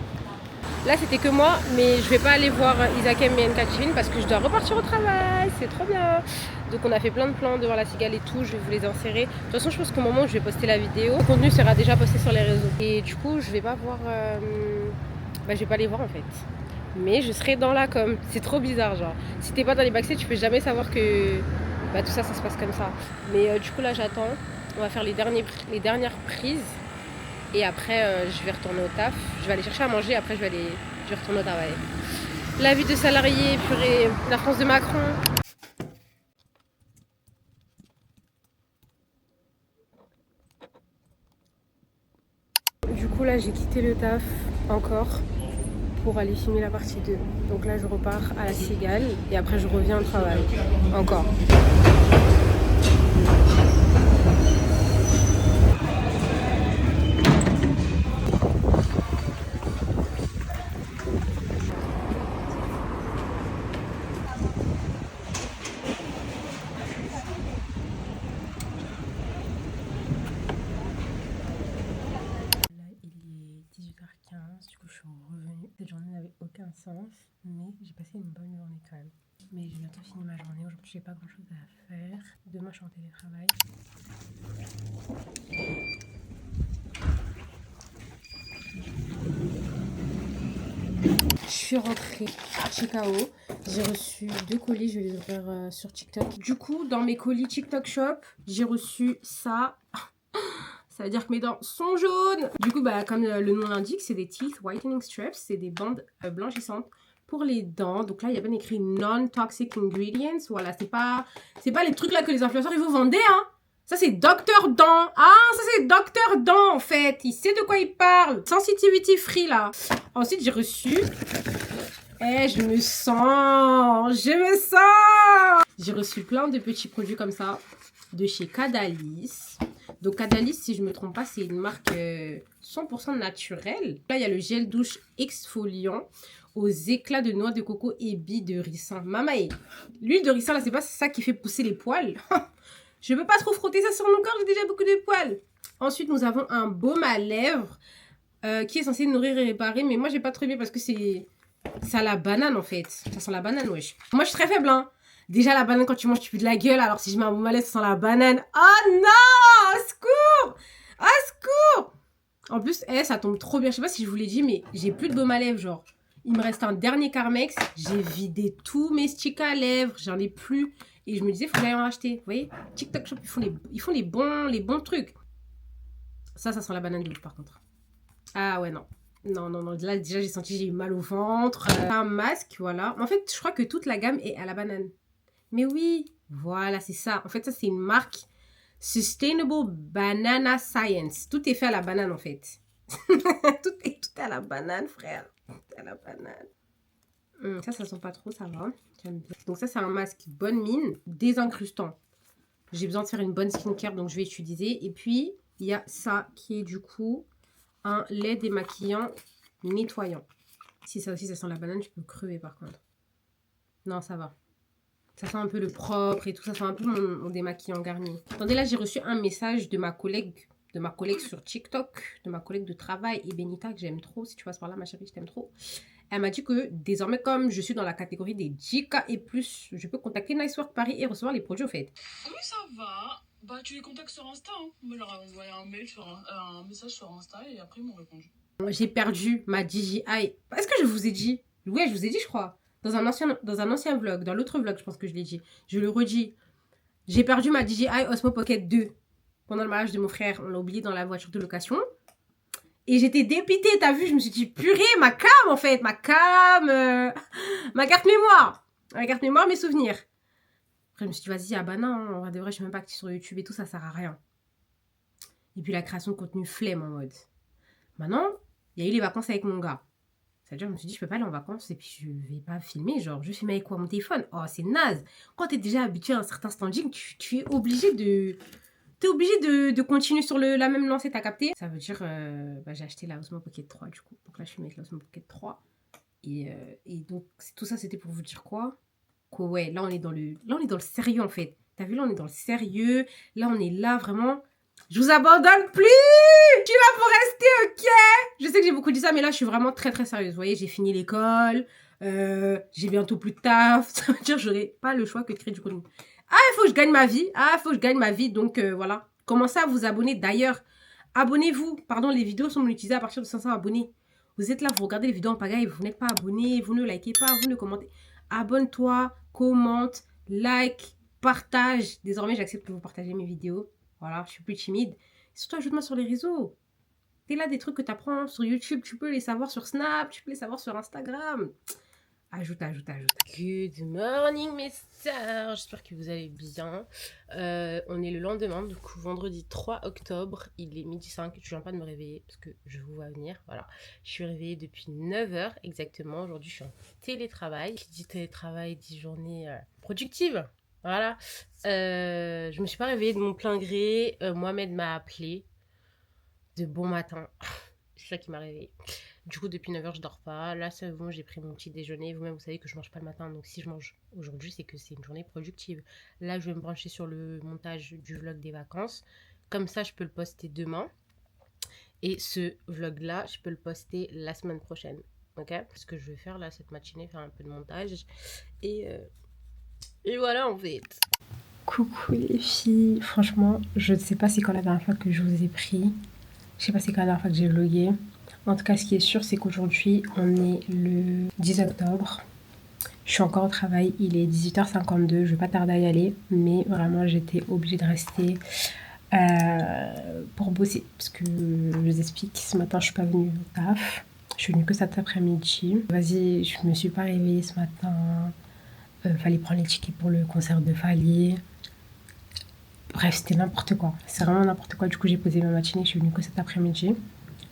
Là c'était que moi, mais je vais pas aller voir Isakem et Nkachine parce que je dois repartir au travail, c'est trop bien. Donc on a fait plein de plans devant la Cigale et tout, je vais vous les insérer. De toute façon je pense qu'au moment où je vais poster la vidéo, le contenu sera déjà posté sur les réseaux. Et du coup je vais pas voir, je vais pas les voir en fait. Mais je serai dans la com, c'est trop bizarre genre. Si t'es pas dans les backstage tu peux jamais savoir que tout ça se passe comme ça. Mais du coup là j'attends, on va faire les dernières prises. Et après, je vais retourner au taf. Je vais aller chercher à manger. Après, je vais retourner au travail. La vie de salarié, purée, la France de Macron. Du coup, là, j'ai quitté le taf encore pour aller filmer la partie 2. Donc là, je repars à la Cigale et après, je reviens au travail. Encore. Du coup je suis revenue. Cette journée n'avait aucun sens, mais j'ai passé une bonne journée quand même. Mais j'ai bientôt fini ma journée. Aujourd'hui j'ai pas grand chose à faire. Demain je suis en télétravail. Je suis rentrée chez KO. J'ai reçu 2 colis, je vais les ouvrir sur TikTok. Du coup dans mes colis TikTok Shop, j'ai reçu ça. Ça veut dire que mes dents sont jaunes. Du coup, comme le nom l'indique, c'est des Teeth Whitening Straps. C'est des bandes blanchissantes pour les dents. Donc là, il y a bien écrit Non-Toxic Ingredients. Voilà, c'est pas les trucs là que les influenceurs, ils vous vendaient, hein. Ça, c'est Dr. Dent. Ah, ça, c'est Dr. Dent, en fait. Il sait de quoi il parle. Sensitivity free, là. Ensuite, j'ai reçu... je me sens... J'ai reçu plein de petits produits comme ça de chez Cadalis. Donc Cadalis, si je ne me trompe pas, c'est une marque 100% naturelle. Là, il y a le gel douche exfoliant aux éclats de noix de coco et billes de ricin. Mamae, l'huile de ricin, là, c'est pas ça qui fait pousser les poils. Je ne peux pas trop frotter ça sur mon corps, j'ai déjà beaucoup de poils. Ensuite, nous avons un baume à lèvres qui est censé nourrir et réparer. Mais moi, j'ai pas trop aimé parce que c'est... Ça a la banane, en fait. Ça sent la banane, wesh. Moi, je suis très faible, hein. Déjà, la banane, quand tu manges, tu pues de la gueule. Alors, si je mets un baume à lèvres, ça sent la banane. Oh non! Au secours! Au secours! En plus, ça tombe trop bien. Je sais pas si je vous l'ai dit, mais j'ai plus de baume à lèvres, genre. Il me reste un dernier Carmex. J'ai vidé tous mes sticks à lèvres. J'en ai plus. Et je me disais, il faut que j'aille en racheter. Vous voyez, TikTok Shop, ils font les bons trucs. Ça sent la banane de ouf par contre. Ah ouais, non. Non. Là, déjà, j'ai eu mal au ventre. Un masque, voilà. En fait, je crois que toute la gamme est à la banane. Mais oui, voilà, c'est ça. En fait, ça, c'est une marque Sustainable Banana Science. Tout est fait à la banane, en fait. tout est à la banane, frère. Tout est à la banane. Ça sent pas trop, ça va. Donc ça, c'est un masque bonne mine, désincrustant. J'ai besoin de faire une bonne skincare, donc je vais utiliser. Et puis, il y a ça qui est du coup un lait démaquillant nettoyant. Si ça aussi, ça sent la banane, je peux crever par contre. Non, ça va. Ça sent un peu le propre et tout. Ça sent un peu mon démaquillant Garnier. Attendez, là, j'ai reçu un message de ma collègue sur TikTok, de ma collègue de travail, Ebenita, que j'aime trop. Si tu passes par là, ma chérie, je t'aime trop. Elle m'a dit que désormais, comme je suis dans la catégorie des 10K et plus, je peux contacter Nice Work Paris et recevoir les produits au fait. Oui, ça va. Bah, tu les contactes sur Insta. Hein. Moi, je leur ai envoyé un message sur Insta et après, ils m'ont répondu. J'ai perdu ma DJI. Est-ce que je vous ai dit? Ouais, je vous ai dit, je crois. Dans un ancien vlog, dans l'autre vlog, je pense que je l'ai dit. Je le redis. J'ai perdu ma DJI Osmo Pocket 2 pendant le mariage de mon frère. On l'a oublié dans la voiture de location. Et j'étais dépitée, t'as vu? Je me suis dit, purée, ma cam, en fait. Ma cam, ma carte mémoire. Ma carte mémoire, mes souvenirs. Après, je me suis dit, vas-y, ah bah non, en vrai de vrai, je suis même pas active sur YouTube et tout, ça sert à rien. Et puis la création de contenu flemme en mode. Maintenant, il y a eu les vacances avec mon gars. C'est-à-dire, je me suis dit, je peux pas aller en vacances et puis je vais pas filmer. Genre, je vais filmer avec quoi? Mon téléphone? Oh, c'est naze. Quand t'es déjà habitué à un certain standing, tu es obligé de... T'es obligé de continuer sur la même lancée, t'as capté? Ça veut dire, j'ai acheté la Osmo Pocket 3 du coup. Donc là, je filme avec la Osmo Pocket 3. Et donc, tout ça, c'était pour vous dire quoi? Que ouais, là, on est dans le sérieux en fait. T'as vu, là, on est dans le sérieux. Là, on est là, vraiment. Je vous abandonne plus! Je suis là pour rester, ok? Je sais que j'ai beaucoup dit ça, mais là, je suis vraiment très, très sérieuse. Vous voyez, j'ai fini l'école. J'ai bientôt plus de taf. Ça veut dire que j'aurai pas le choix que de créer du contenu. Ah, il faut que je gagne ma vie. Ah, il faut que je gagne ma vie. Donc, voilà. Commencez à vous abonner. D'ailleurs, abonnez-vous. Pardon, les vidéos sont monétisées à partir de 500 abonnés. Vous êtes là, vous regardez les vidéos en pagaille, vous n'êtes pas abonné, vous ne likez pas, vous ne commentez. Abonne-toi, commente, like, partage. Désormais, j'accepte que vous partagez mes vidéos. Voilà, je suis plus timide. Et surtout, ajoute-moi sur les réseaux. T'es là des trucs que tu apprends sur YouTube, tu peux les savoir sur Snap, tu peux les savoir sur Instagram. Ajoute. Good morning, mes sœurs. J'espère que vous allez bien. On est le lendemain, du coup, vendredi 3 octobre. Il est 12h05. Je viens pas de me réveiller parce que je vous vois venir. Voilà. Je suis réveillée depuis 9h exactement. Aujourd'hui, je suis en télétravail. Qui dit télétravail dit journée productive. Voilà. Je me suis pas réveillée de mon plein gré. Mohamed m'a appelé de bon matin. C'est ça qui m'a réveillée. Du coup, depuis 9h, je dors pas. Là, c'est bon, j'ai pris mon petit déjeuner. Vous-même, vous savez que je mange pas le matin. Donc, si je mange aujourd'hui, c'est que c'est une journée productive. Là, je vais me brancher sur le montage du vlog des vacances. Comme ça, je peux le poster demain. Et ce vlog-là, je peux le poster la semaine prochaine. Ok? Ce que je vais faire là, cette matinée, faire un peu de montage. Et voilà, en fait. Coucou les filles. Franchement, je ne sais pas c'est quand la dernière fois que je vous ai pris. Je sais pas c'est quand la dernière fois que j'ai vlogué. En tout cas, ce qui est sûr, c'est qu'aujourd'hui, on est le 10 octobre. Je suis encore au travail, il est 18h52, je vais pas tarder à y aller. Mais vraiment, j'étais obligée de rester pour bosser. Parce que, je vous explique, ce matin, je suis pas venue au taf. Je suis venue que cet après-midi. Vas-y, je me suis pas réveillée ce matin. Fallait prendre les tickets pour le concert de Fali. Bref, c'était n'importe quoi. C'est vraiment n'importe quoi. Du coup, j'ai posé ma matinée, je suis venue que cet après-midi.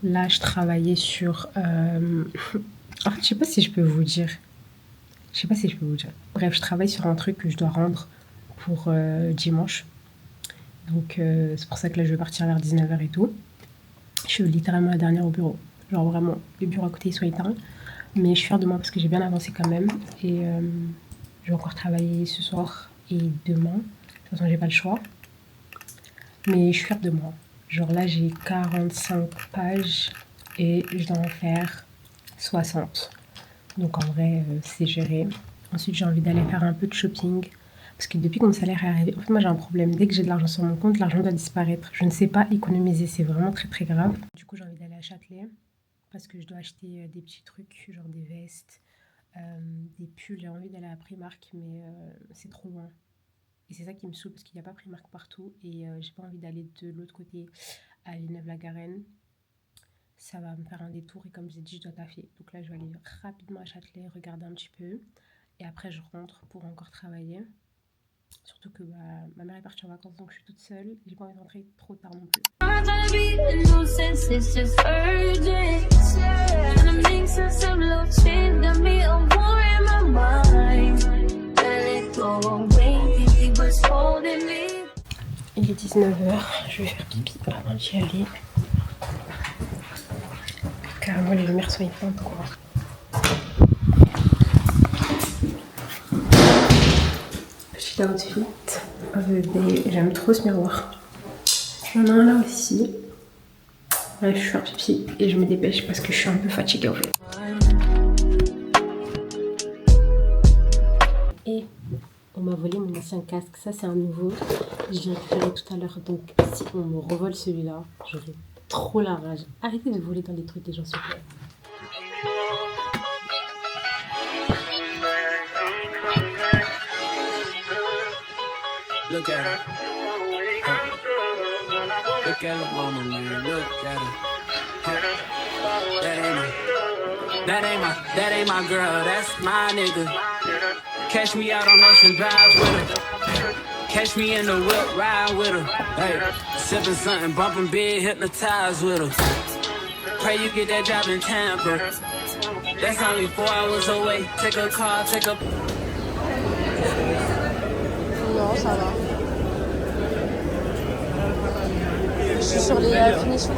Là, je travaillais sur... je sais pas si je peux vous dire. Bref, je travaille sur un truc que je dois rendre pour dimanche. Donc, c'est pour ça que là, je vais partir vers 19h et tout. Je suis littéralement la dernière au bureau. Genre vraiment, les bureaux à côté, ils sont éteints. Mais je suis fière de moi parce que j'ai bien avancé quand même. Et je vais encore travailler ce soir et demain. De toute façon, j'ai pas le choix. Mais je suis fière de moi. Genre là, j'ai 45 pages et je dois en faire 60. Donc en vrai, c'est géré. Ensuite, j'ai envie d'aller faire un peu de shopping. Parce que depuis que mon salaire est arrivé, en fait, moi j'ai un problème. Dès que j'ai de l'argent sur mon compte, l'argent doit disparaître. Je ne sais pas économiser, c'est vraiment très très grave. Du coup, j'ai envie d'aller à Châtelet. parce que je dois acheter des petits trucs, genre des vestes, des pulls. J'ai envie d'aller à Primark, mais c'est trop loin. Et c'est ça qui me saoule parce qu'il n'y a pas Primark partout et j'ai pas envie d'aller de l'autre côté à Villeneuve-la-Garenne. Ça va me faire un détour et comme j'ai dit, je dois taffer. Donc là, je vais aller rapidement à Châtelet, regarder un petit peu. Et après, je rentre pour encore travailler. Surtout que ma mère est partie en vacances, donc je suis toute seule. J'ai pas envie de rentrer trop tard non plus. Il est 19h, je vais faire pipi avant d'y aller. Carrément, les lumières sont éteintes, quoi. Petit outfit of the day. J'aime trop ce miroir. J'en ai un là aussi. Là, je suis un pipi et je me dépêche parce que je suis un peu fatiguée en fait. Et on m'a volé mon ancien casque. Ça, c'est un nouveau. Je l'ai récupéré tout à l'heure. Donc, si on me revole celui-là, je vais trop la rage. Arrêtez de voler dans les trucs des gens, s'il vous plaît. Look at her. Look at her mama, man. Look at her. That ain't my girl. That's my nigga. Catch me out on Ocean Drive with her. Catch me in the whip, ride with her. Hey, sipping something, bumping big, hypnotized with her. Pray you get that job in Tampa. That's only 4 hours away. Take a car, take a... Non, ça va. Je suis sur les finitions.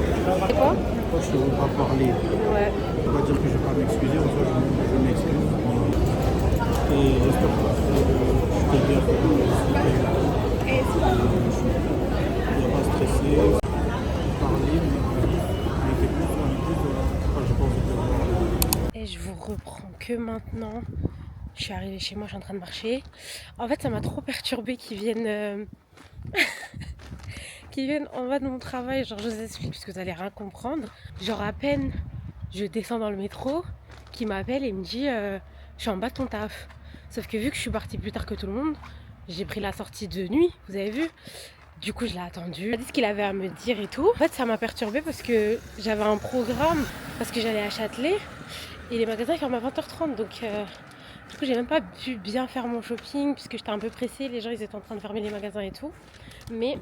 C'est quoi? Je ne veux pas parler. Ouais. On va dire que je ne vais pas m'excuser, en soi je m'excuse. Et j'espère que je t'ai bien fait. Il n'y a pas stressé, parler, mais quelque chose en plus, je pense que... Et je vous reprends que maintenant. Je suis arrivée chez moi, je suis en train de marcher. En fait, ça m'a trop perturbée qu'ils viennent... qui viennent en bas de mon travail, genre je vous explique parce que vous allez rien comprendre. Genre à peine je descends dans le métro, qui m'appelle et me dit je suis en bas de ton taf. Sauf que vu que je suis partie plus tard que tout le monde, j'ai pris la sortie de nuit, vous avez vu. Du coup je l'ai attendu, il a dit ce qu'il avait à me dire et tout. En fait ça m'a perturbée parce que j'avais un programme, parce que j'allais à Châtelet et les magasins ferment à 20h30 donc du coup j'ai même pas pu bien faire mon shopping puisque j'étais un peu pressée, les gens ils étaient en train de fermer les magasins et tout. Mais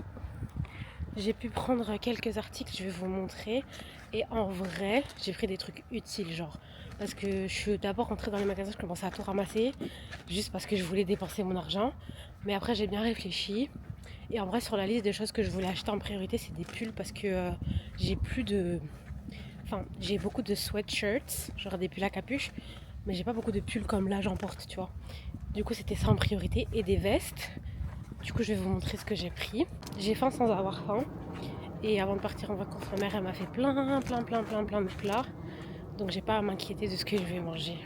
j'ai pu prendre quelques articles, je vais vous montrer. Et en vrai, j'ai pris des trucs utiles, genre. Parce que je suis d'abord rentrée dans les magasins, je commençais à tout ramasser. Juste parce que je voulais dépenser mon argent. Mais après, j'ai bien réfléchi. Et en vrai, sur la liste des choses que je voulais acheter en priorité, c'est des pulls. Parce que j'ai plus de... Enfin, j'ai beaucoup de sweatshirts, genre des pulls à capuche. Mais j'ai pas beaucoup de pulls comme là, j'en porte, tu vois. Du coup, c'était ça en priorité. Et des vestes. Du coup, je vais vous montrer ce que j'ai pris. J'ai faim sans avoir faim. Et avant de partir en vacances, ma mère, elle m'a fait plein de plats. Donc, j'ai pas à m'inquiéter de ce que je vais manger.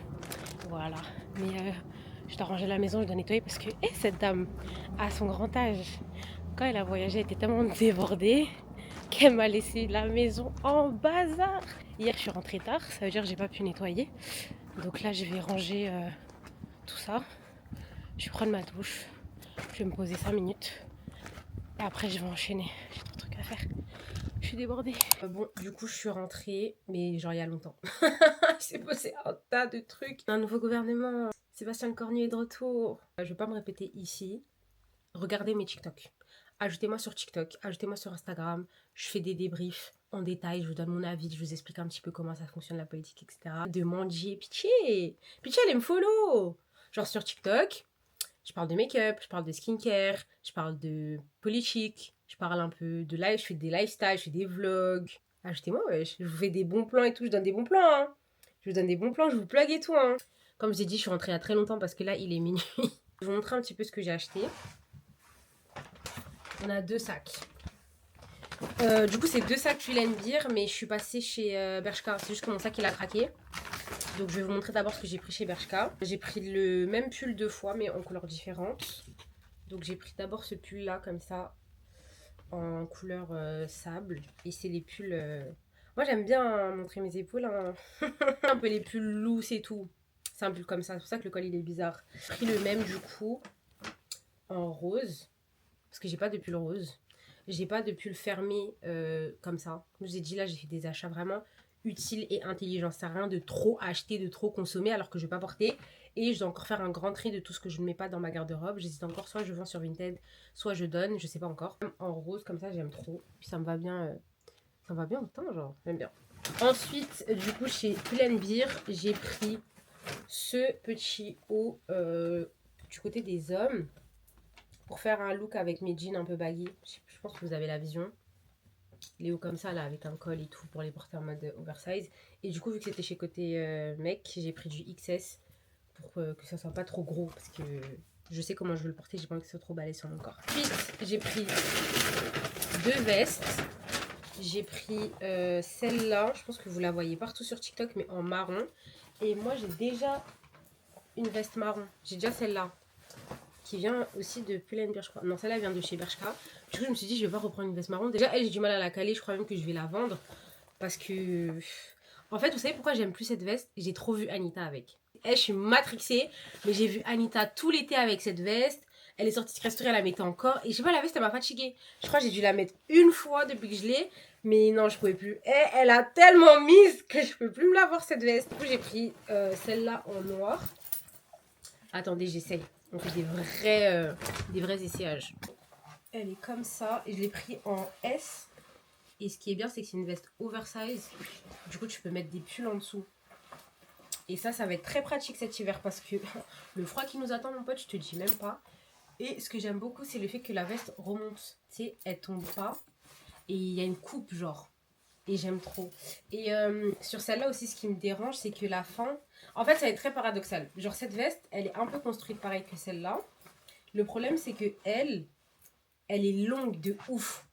Voilà. Mais je dois ranger la maison, je dois nettoyer parce que cette dame, à son grand âge, quand elle a voyagé, elle était tellement débordée qu'elle m'a laissé la maison en bazar. Hier, je suis rentrée tard. Ça veut dire que j'ai pas pu nettoyer. Donc là, je vais ranger tout ça. Je vais prendre ma douche. Je vais me poser 5 minutes. Et après, je vais enchaîner. J'ai trop de trucs à faire. Je suis débordée. Bon, du coup, je suis rentrée. Mais genre, il y a longtemps. Il s'est passé un tas de trucs. Un nouveau gouvernement. Sébastien Lecornu est de retour. Je vais pas me répéter ici. Regardez mes TikTok. Ajoutez-moi sur TikTok. Ajoutez-moi sur Instagram. Je fais des débriefs en détail. Je vous donne mon avis. Je vous explique un petit peu comment ça fonctionne la politique, etc. Demandez. Pitié. Pitié, allez me follow. Genre sur TikTok. Je parle de make-up, je parle de skincare, je parle de politique, je parle un peu de live, je fais des lifestyles, je fais des vlogs. Ajoutez-moi, wesh. Je vous fais des bons plans et tout, je donne des bons plans, hein. Je vous donne des bons plans, je vous plug et tout, hein. Comme je vous ai dit, je suis rentrée il y a très longtemps parce que là, il est minuit. Je vais vous montrer un petit peu ce que j'ai acheté. On a 2 sacs. Du coup, c'est 2 sacs Pull&Bear, mais je suis passée chez Bershka. C'est juste que mon sac, il a craqué. Donc je vais vous montrer d'abord ce que j'ai pris chez Bershka. J'ai pris le même pull 2 fois mais en couleurs différentes. Donc j'ai pris d'abord ce pull là comme ça en couleur sable. Et c'est les pulls... Moi j'aime bien montrer mes épaules, hein. Un peu les pulls loose et tout. C'est un pull comme ça, c'est pour ça que le col il est bizarre. J'ai pris le même du coup en rose, parce que j'ai pas de pull rose. J'ai pas de pull fermé comme ça. Comme je vous ai dit là, j'ai fait des achats vraiment utiles et intelligents. Ça sert à rien de trop acheter, de trop consommer alors que je vais pas porter. Et je dois encore faire un grand tri de tout ce que je ne mets pas dans ma garde-robe. J'hésite encore, soit je vends sur Vinted, soit je donne, je sais pas encore. En rose comme ça, j'aime trop. Puis ça me va bien, autant genre, j'aime bien. Ensuite, du coup, chez Pull&Bear, j'ai pris ce petit haut du côté des hommes pour faire un look avec mes jeans un peu baggy. Je pense que vous avez la vision. Les hauts comme ça, là, avec un col et tout pour les porter en mode oversize. Et du coup, vu que c'était chez côté mec, j'ai pris du XS pour que ça soit pas trop gros parce que je sais comment je veux le porter. J'ai pas envie que ce soit trop balèze sur mon corps. Ensuite, j'ai pris 2 vestes. J'ai pris celle-là. Je pense que vous la voyez partout sur TikTok, mais en marron. Et moi, j'ai déjà une veste marron. J'ai déjà celle-là. Qui vient aussi de Pull&Bear, je crois. Non, celle-là vient de chez Bershka. Du coup, je me suis dit, je vais pas reprendre une veste marron. Déjà, elle, j'ai du mal à la caler. Je crois même que je vais la vendre. Parce que... En fait, vous savez pourquoi j'aime plus cette veste? J'ai trop vu Anita avec. Elle, je suis matrixée. Mais j'ai vu Anita tout l'été avec cette veste. Elle est sortie de Secret Story, elle la mettait encore. Et je sais pas, la veste, elle m'a fatiguée. Je crois que j'ai dû la mettre une fois depuis que je l'ai. Mais non, je pouvais plus. Et elle a tellement mise que je peux plus me la voir, cette veste. Du coup, j'ai pris celle-là en noir. Attendez, j'essaye. On fait des vrais essayages. Elle est comme ça. Et je l'ai pris en S. Et ce qui est bien, c'est que c'est une veste oversize. Du coup, tu peux mettre des pulls en dessous. Et ça va être très pratique cet hiver. Parce que le froid qui nous attend, mon pote, je te dis même pas. Et ce que j'aime beaucoup, c'est le fait que la veste remonte. Tu sais, elle tombe pas. Et il y a une coupe, genre. Et j'aime trop. Et sur celle-là aussi, ce qui me dérange, c'est que la fin... En fait, ça va être très paradoxal. Genre, cette veste, elle est un peu construite pareil que celle-là. Le problème, c'est que elle est longue de ouf.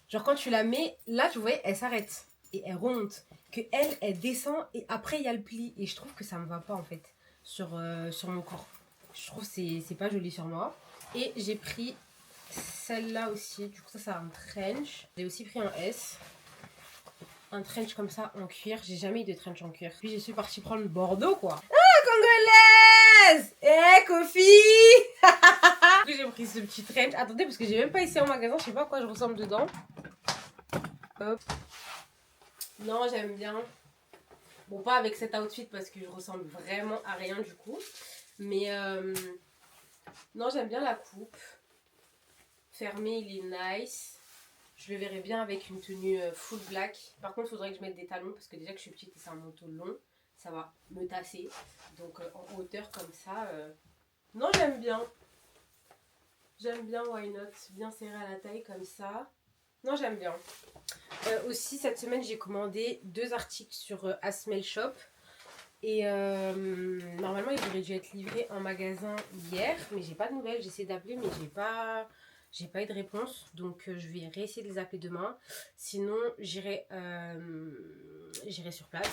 Genre, quand tu la mets, là, tu vois, elle s'arrête. Et elle remonte. Que elle descend. Et après, il y a le pli. Et je trouve que ça me va pas, en fait, sur mon corps. Je trouve que c'est pas joli sur moi. Et j'ai pris celle-là aussi. Du coup, ça, c'est un trench. J'ai aussi pris un S. Un trench comme ça en cuir. J'ai jamais eu de trench en cuir. Puis je suis partie prendre le Bordeaux, quoi. Ah, congolaise! Eh, Kofi! J'ai pris ce petit trench. Attendez, parce que j'ai même pas essayé en magasin. Je sais pas à quoi je ressemble dedans. Hop. Non, j'aime bien. Bon, pas avec cet outfit parce que je ressemble vraiment à rien du coup. Mais non, j'aime bien la coupe. Fermé, il est nice. Je le verrais bien avec une tenue full black. Par contre, il faudrait que je mette des talons parce que déjà que je suis petite et c'est un manteau long, ça va me tasser. Donc en hauteur comme ça, non, j'aime bien. J'aime bien, why not? Bien serré à la taille comme ça. Non, j'aime bien. Aussi, cette semaine, j'ai commandé 2 articles sur Asmel Shop. Et normalement, ils auraient dû être livrés en magasin hier. Mais j'ai pas de nouvelles. J'ai essayé d'appeler, mais j'ai pas eu de réponse. Donc, je vais réessayer de les appeler demain. Sinon, j'irai sur place.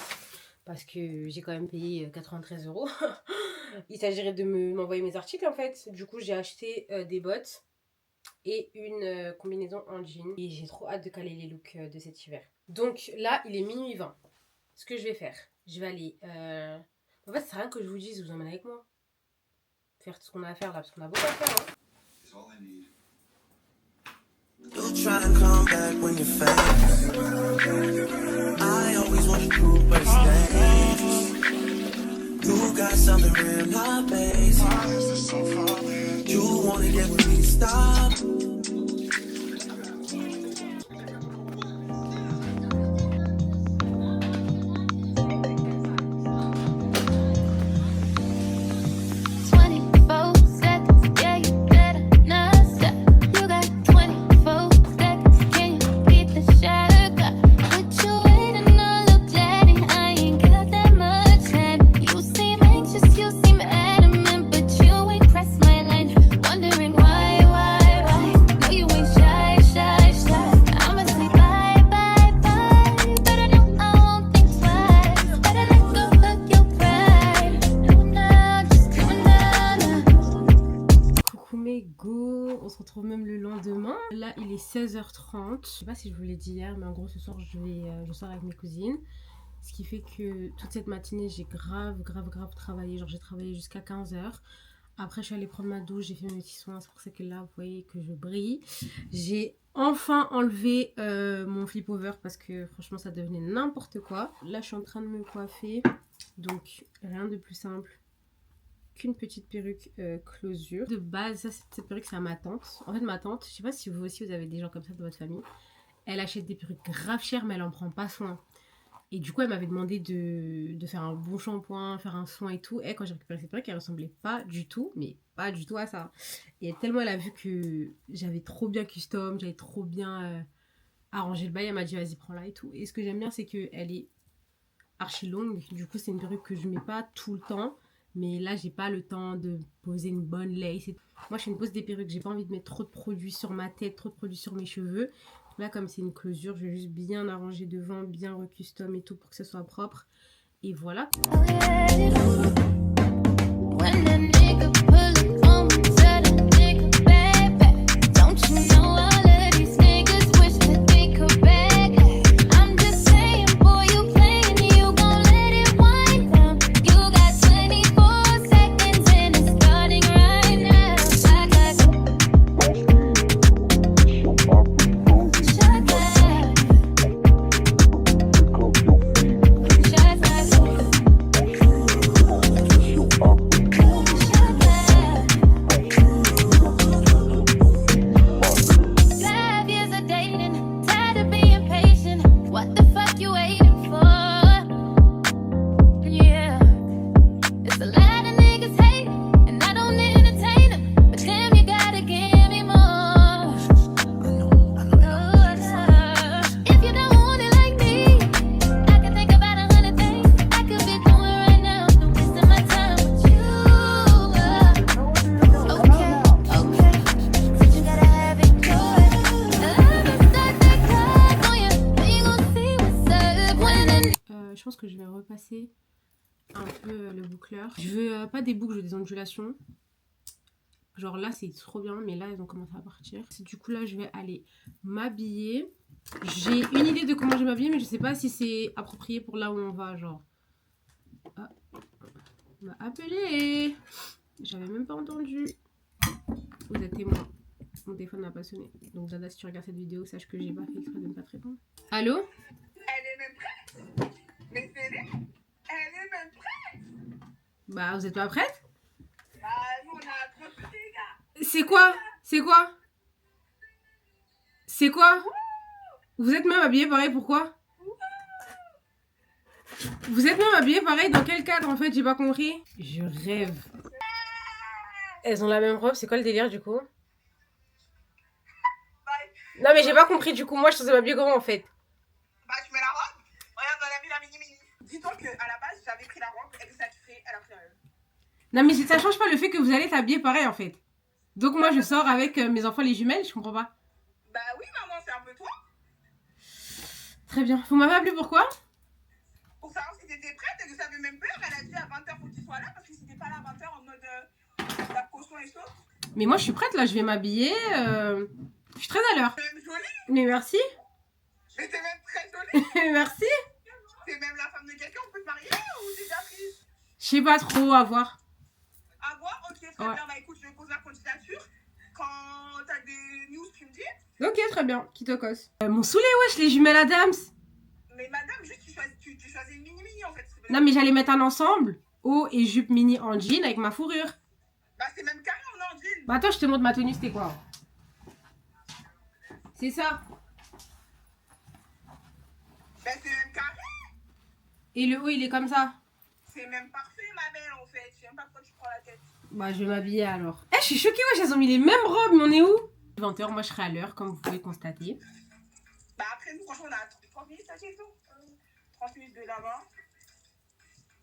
Parce que j'ai quand même payé 93 €. Il s'agirait de m'envoyer mes articles, en fait. Du coup, j'ai acheté des bottes et une combinaison en jean. Et j'ai trop hâte de caler les looks de cet hiver. Donc, là, il est minuit 20. Ce que je vais faire, je vais aller... En fait, ça sert à rien que je vous dise, vous emmènez avec moi. Faire tout ce qu'on a à faire là, parce qu'on a beaucoup à faire. Hein. You try and come back when you're famous. I always want the truth, but it's dangerous. You got something real, not basic. You wanna get with me, stop. You seem adamant, but you ain't crossed my line. Wondering why 16h30. Je sais pas si je vous l'ai dit hier, mais en gros ce soir je sors avec mes cousines. Ce qui fait que toute cette matinée j'ai grave travaillé. Genre j'ai travaillé jusqu'à 15h. Après je suis allée prendre ma douche, j'ai fait mes petits soins. C'est pour ça que là vous voyez que je brille. J'ai enfin enlevé mon flip over parce que franchement ça devenait n'importe quoi. Là je suis en train de me coiffer. Donc rien de plus simple qu'une petite perruque closure. De base, cette perruque c'est à ma tante. En fait ma tante, je sais pas si vous aussi vous avez des gens comme ça dans votre famille. Elle achète des perruques grave chères mais elle en prend pas soin. Et du coup elle m'avait demandé de faire un bon shampoing, faire un soin et tout. Et quand j'ai récupéré cette perruque elle ressemblait pas du tout, mais pas du tout à ça. Et tellement elle a vu que j'avais trop bien custom, j'avais trop bien arrangé le bail, elle m'a dit vas-y prends-la et tout. Et ce que j'aime bien c'est qu'elle est archi longue. Du coup c'est une perruque que je mets pas tout le temps. Mais là, j'ai pas le temps de poser une bonne lace. Moi, je fais une pose des perruques. J'ai pas envie de mettre trop de produits sur ma tête, trop de produits sur mes cheveux. Là, comme c'est une closure, je vais juste bien arranger devant, bien recustom et tout pour que ce soit propre. Et voilà. Je pense que je vais repasser un peu le boucleur. Je veux pas des boucles, je veux des ondulations. Genre là c'est trop bien, mais là elles ont commencé à partir. Du coup là je vais aller m'habiller. J'ai une idée de comment je vais m'habiller, mais je sais pas si c'est approprié pour là où on va. Genre, ah, on m'a appelé. J'avais même pas entendu. Vous êtes témoin. Mon téléphone n'a pas sonné. Donc Dada, si tu regardes cette vidéo, sache que j'ai pas fait exprès de ne pas te répondre. Allô? Elle est même prête. Mais c'est elle est même prête. Bah vous êtes pas prête? Bah nous on a trop de les gars. C'est quoi? C'est quoi? C'est quoi? Vous êtes même habillés pareil, pourquoi? Vous êtes même habillés pareil, dans quel cadre en fait? J'ai pas compris. Je rêve. Elles ont la même robe, c'est quoi le délire du coup? Non mais j'ai pas compris du coup, moi je suis m'habiller comment en fait? Bah tu mets la robe. Regarde, on a mis la mini. Dis-toi que à la base j'avais pris la robe et que ça te fait, elle a pris la robe. Non mais ça change pas le fait que vous allez t'habiller pareil en fait. Donc moi je sors avec mes enfants les jumelles, je comprends pas. Bah oui maman, c'est un peu toi. Très bien. Vous m'avez appelé pourquoi? Pour savoir si t'étais prête et que ça avait même peur. Elle a dit à 20h faut que tu sois là parce que si t'es pas là à 20h en mode la caution et chaud. Mais moi je suis prête là, je vais m'habiller. Je suis très à l'heure. T'es même jolie. Mais merci. Mais t'es même très jolie. Merci. T'es même la femme de quelqu'un, on peut te marier ou déjà prise? Je sais pas trop, à voir. À voir, ok, très bien. Bah écoute, je pose la candidature. Quand t'as des news, tu me dis. Ok, très bien, Kitokos. Mon saoulé, wesh, les jumelles Adams. Mais madame, juste tu choisis une mini en fait. Non, mais j'allais mettre un ensemble. Haut et jupe mini en jean avec ma fourrure. Bah c'est même carré en jean. Bah attends, je te montre ma tenue, c'était quoi? C'est ça. Bah c'est même carré. Et le haut, il est comme ça. C'est même parfait ma belle en fait. Je sais même pas pourquoi tu prends la tête. Bah je vais m'habiller alors. Eh, je suis choquée, wesh, elles ont mis les mêmes robes, mais on est où? 20h, moi je serai à l'heure, comme vous pouvez constater. Bah après nous, franchement, on a 30 minutes, ça c'est tout. 30 minutes de là-bas.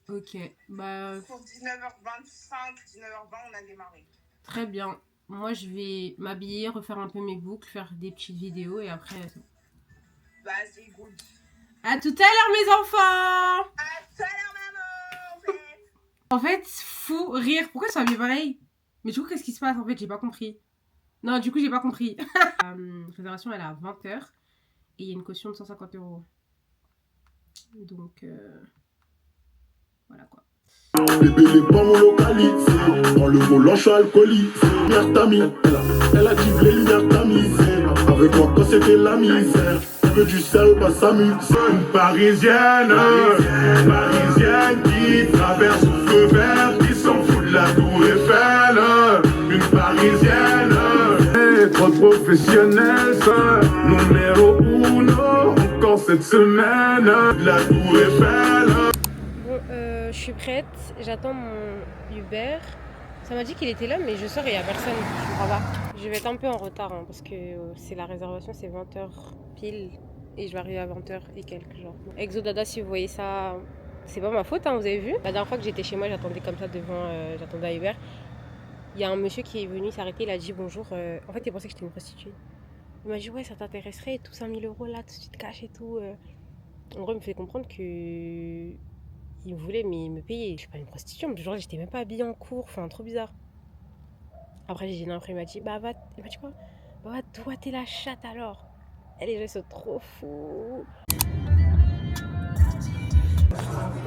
Ok, bah... Pour 19h25, 19h20, on a démarré. Très bien. Moi, je vais m'habiller, refaire un peu mes boucles, faire des petites vidéos et après... Vas-y, good. À tout à l'heure, mes enfants! À tout à l'heure, maman, en fait. En fait, fou rire. Pourquoi ils sont habillés pareil? Mais du coup, qu'est-ce qui se passe en fait? J'ai pas compris. Non, du coup, j'ai pas compris. Réservation, elle est à 20h. Et il y a une caution de 150 €. Donc, voilà quoi. Bébé n'est pas mon localité. Dans le volant, je suis alcoolisé. Lumière Tami, elle a dit les lumières tamisées. Avec moi quand c'était la misère. Elle veut du sel, pas s'amuser. Une parisienne qui traverse le feu vert, qui s'en fout de la tour Eiffel. Une parisienne, trop professionnelle, numéro uno, encore cette semaine. La tour Eiffel. Bon, je suis prête, j'attends mon Uber. Ça m'a dit qu'il était là, mais je sors et il n'y a personne. Je comprends pas. Je vais être un peu en retard hein, parce que c'est la réservation, c'est 20h pile et je vais arriver à 20h et quelques. Genre. Exodada, si vous voyez ça, c'est pas ma faute, hein, vous avez vu. La dernière fois que j'étais chez moi, j'attendais comme ça devant, j'attendais à Uber. Il y a un monsieur qui est venu s'arrêter, il a dit bonjour. En fait, il pensait que j'étais une prostituée. Il m'a dit ouais, ça t'intéresserait et tout, 5 000 € là, tout de suite cash et tout. En gros, il me fait comprendre que. Il voulait me payer. Je suis pas une prostituée, mais genre j'étais même pas habillée en cours, enfin trop bizarre. Après j'ai dit non, après il m'a dit bah va, il m'a dit quoi? Bah va, toi t'es la chatte alors. Et les gens sont trop fous.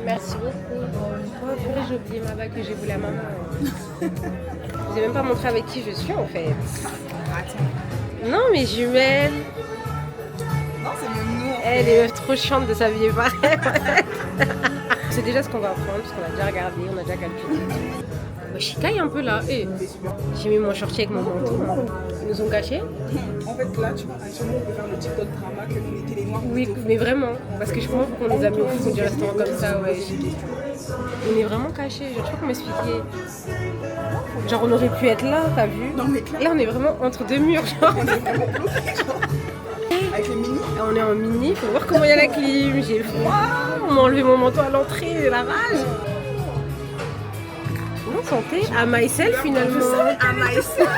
Merci beaucoup. Oh purée, j'ai oublié ma bague que j'ai voulu à maman. Je vous ai même pas montré avec qui je suis en fait. Non mais jumelles. Non, c'est même nous. Eh les meufs trop chiantes de s'habiller pareil. C'est déjà ce qu'on va prendre, parce qu'on a déjà regardé, on a déjà calculé. Bah, je caille un peu là. Hey, j'ai mis mon shorty avec mon manteau. Ils nous ont gâchés. En fait, là, tu vois, actuellement, on peut faire le TikTok drama que vous mettez les noirs. Oui, mais vraiment. Parce que je comprends pourquoi on nous a mis au fond du restaurant comme ça, ouais. On est vraiment cachés. Genre, je sais pas comment expliquer. Genre, on aurait pu être là, t'as vu? Non, mais clair. Là, on est vraiment entre deux murs, genre. On est vraiment bloqués, genre. Avec les mini. On est en mini, faut voir comment il y a la clim. J'ai froid. On m'a enlevé mon manteau à l'entrée, la rage. Bon santé, à myself finalement. À myself.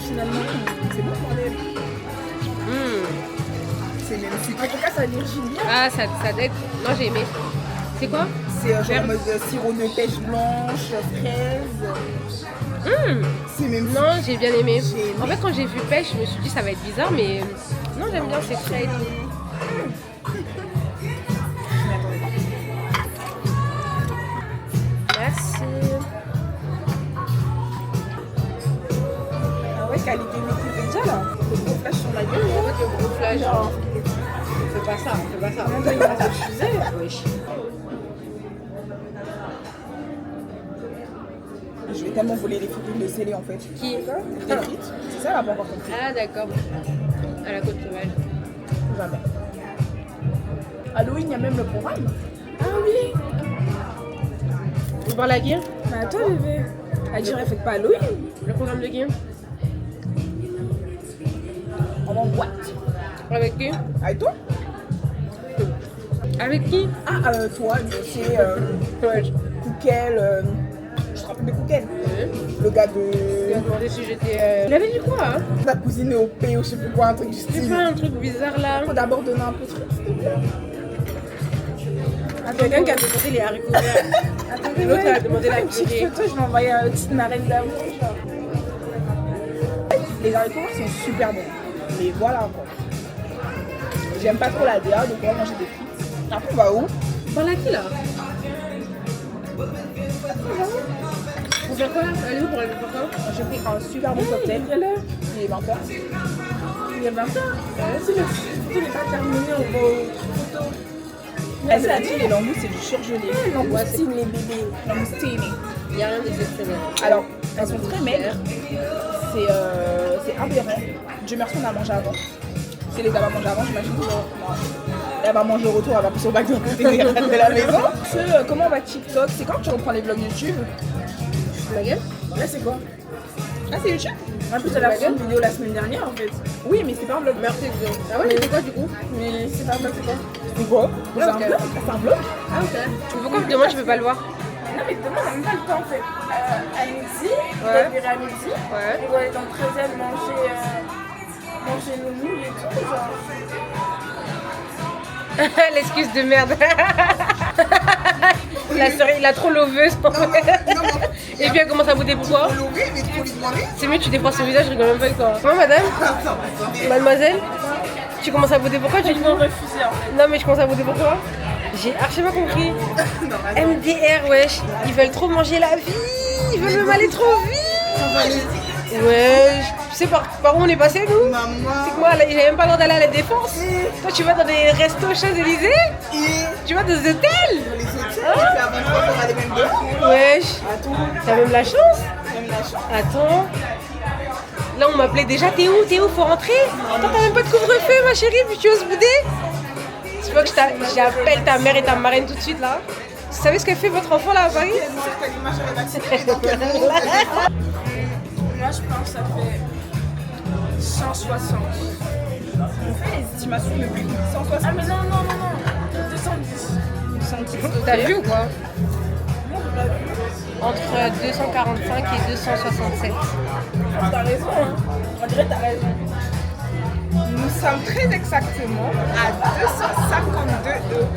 Finalement, c'est bon pour elle. C'est même sucré. En tout cas, ça virginie. Ah, ça date. Non, j'ai aimé. C'est quoi? C'est genre en mode sirop de pêche blanche, fraise. C'est même Non, j'ai bien aimé. J'ai aimé. En fait, quand j'ai vu pêche, je me suis dit ça va être bizarre, mais non, j'aime bien, c'est frais et tout. Merci. Ah ouais, qualité métier déjà là. Le gros flash sur la gueule. En fait, le gros flash, genre. Fais pas ça, fais pas ça. Non, t'as eu la refusée. Wesh. Je vais tellement voler les frites de scellé en fait. Qui? Les frites. C'est ça, elle a pas encore compris. Ah, d'accord. À la côte sauvage. Jamais. Halloween, il y a même le programme. Ah oui. Vous parlez à qui? Mais attends bébé. Elle dirait faites pas Halloween. Le programme de qui? En boîte. Avec qui? Avec toi? Avec qui? Ah, toi, c'est Ouais. Koukel. Je te rappelle de Koukel. Le gars Tu m'as de. demandé si j'étais. Il avait dit quoi hein? Ta cousine est au P ou je sais plus quoi, un truc du C'est style. pas un truc bizarre là? Faut d'abord donner un peu de truc, s'il te plaît. Quelqu'un qui a demandé les haricots verts. Attendez, L'autre a demandé la une petite purée. photo, je vais envoyer une petite marraine d'amour. Genre. Les haricots verts sont super bons. Mais voilà quoi. J'aime pas trop la DA, donc on va manger des frites. Après, on va où? Parle à qui là? Pour faire quoi? Elle est où pour aller faire quoi? J'ai pris un super bon cocktail. Il est 20h. Il y a 20 ans. Si le photo n'est pas terminé, on va aux photos. Elle a dit les langoustes, c'est du surgelé. Langoustine, les bébés. Langoustine. Il n'y a rien d'exceptionnel. Alors, elles sont très maigres. C'est aberrant. Dieu merci, on a mangé avant. Si elle les a pas mangé avant, j'imagine que elle va manger au retour, elle va pousser au bac de la maison. Comment on va TikTok? C'est quand tu reprends les vlogs YouTube? Ma gueule? Là, c'est quoi? Ah, c'est YouTube? En plus, elle a fait une vidéo la semaine dernière en fait. Oui, mais c'est pas un vlog. Merci. Ah ouais, c'est quoi du coup? Mais c'est pas un vlog, c'est quoi? C'est quoi? C'est un ok. vlog? C'est un vlog? Ah ok. Pourquoi demain je peux pas le voir? Non, mais demain, on n'a même pas le temps en fait. À midi, on Ouais. va virer à midi. Ouais. On va aller dans le 13e manger nos nouilles et tout. Genre. L'excuse de merde. La sœur, il a trop loveuse. Non, Et puis elle commence à bouder pourquoi? C'est mieux, tu défroisses son visage, je rigole même pas avec toi. Comment madame? Mademoiselle? Tu commences à bouder pourquoi? Tu m'ont refusé en fait. Non mais je commence à bouder pourquoi? J'ai archi pas compris. MDR, wesh. Ils veulent trop manger la vie. Ils veulent même aller trop vite. Ouais, tu sais par où on est passé nous? C'est que moi j'avais même pas le droit d'aller à la Défense. Toi tu vas dans des restos Champs-Élysées? Tu vas dans des hôtels? Wesh. T'as même la chance? Attends. Là on m'appelait déjà, t'es où, faut rentrer? Attends, t'as même pas de couvre-feu ma chérie, puis tu oses bouder? Tu vois que j'appelle ta mère et ta marraine tout de suite là. Vous savez ce que fait votre enfant là à Paris? Moi je pense que ça fait 160. On fait les estimations de prix. 160. Ah mais non. 210. T'as vu ou quoi? Entre 245 et 267. T'as raison, hein. On dirait que t'as raison. Nous sommes très exactement à 252 €.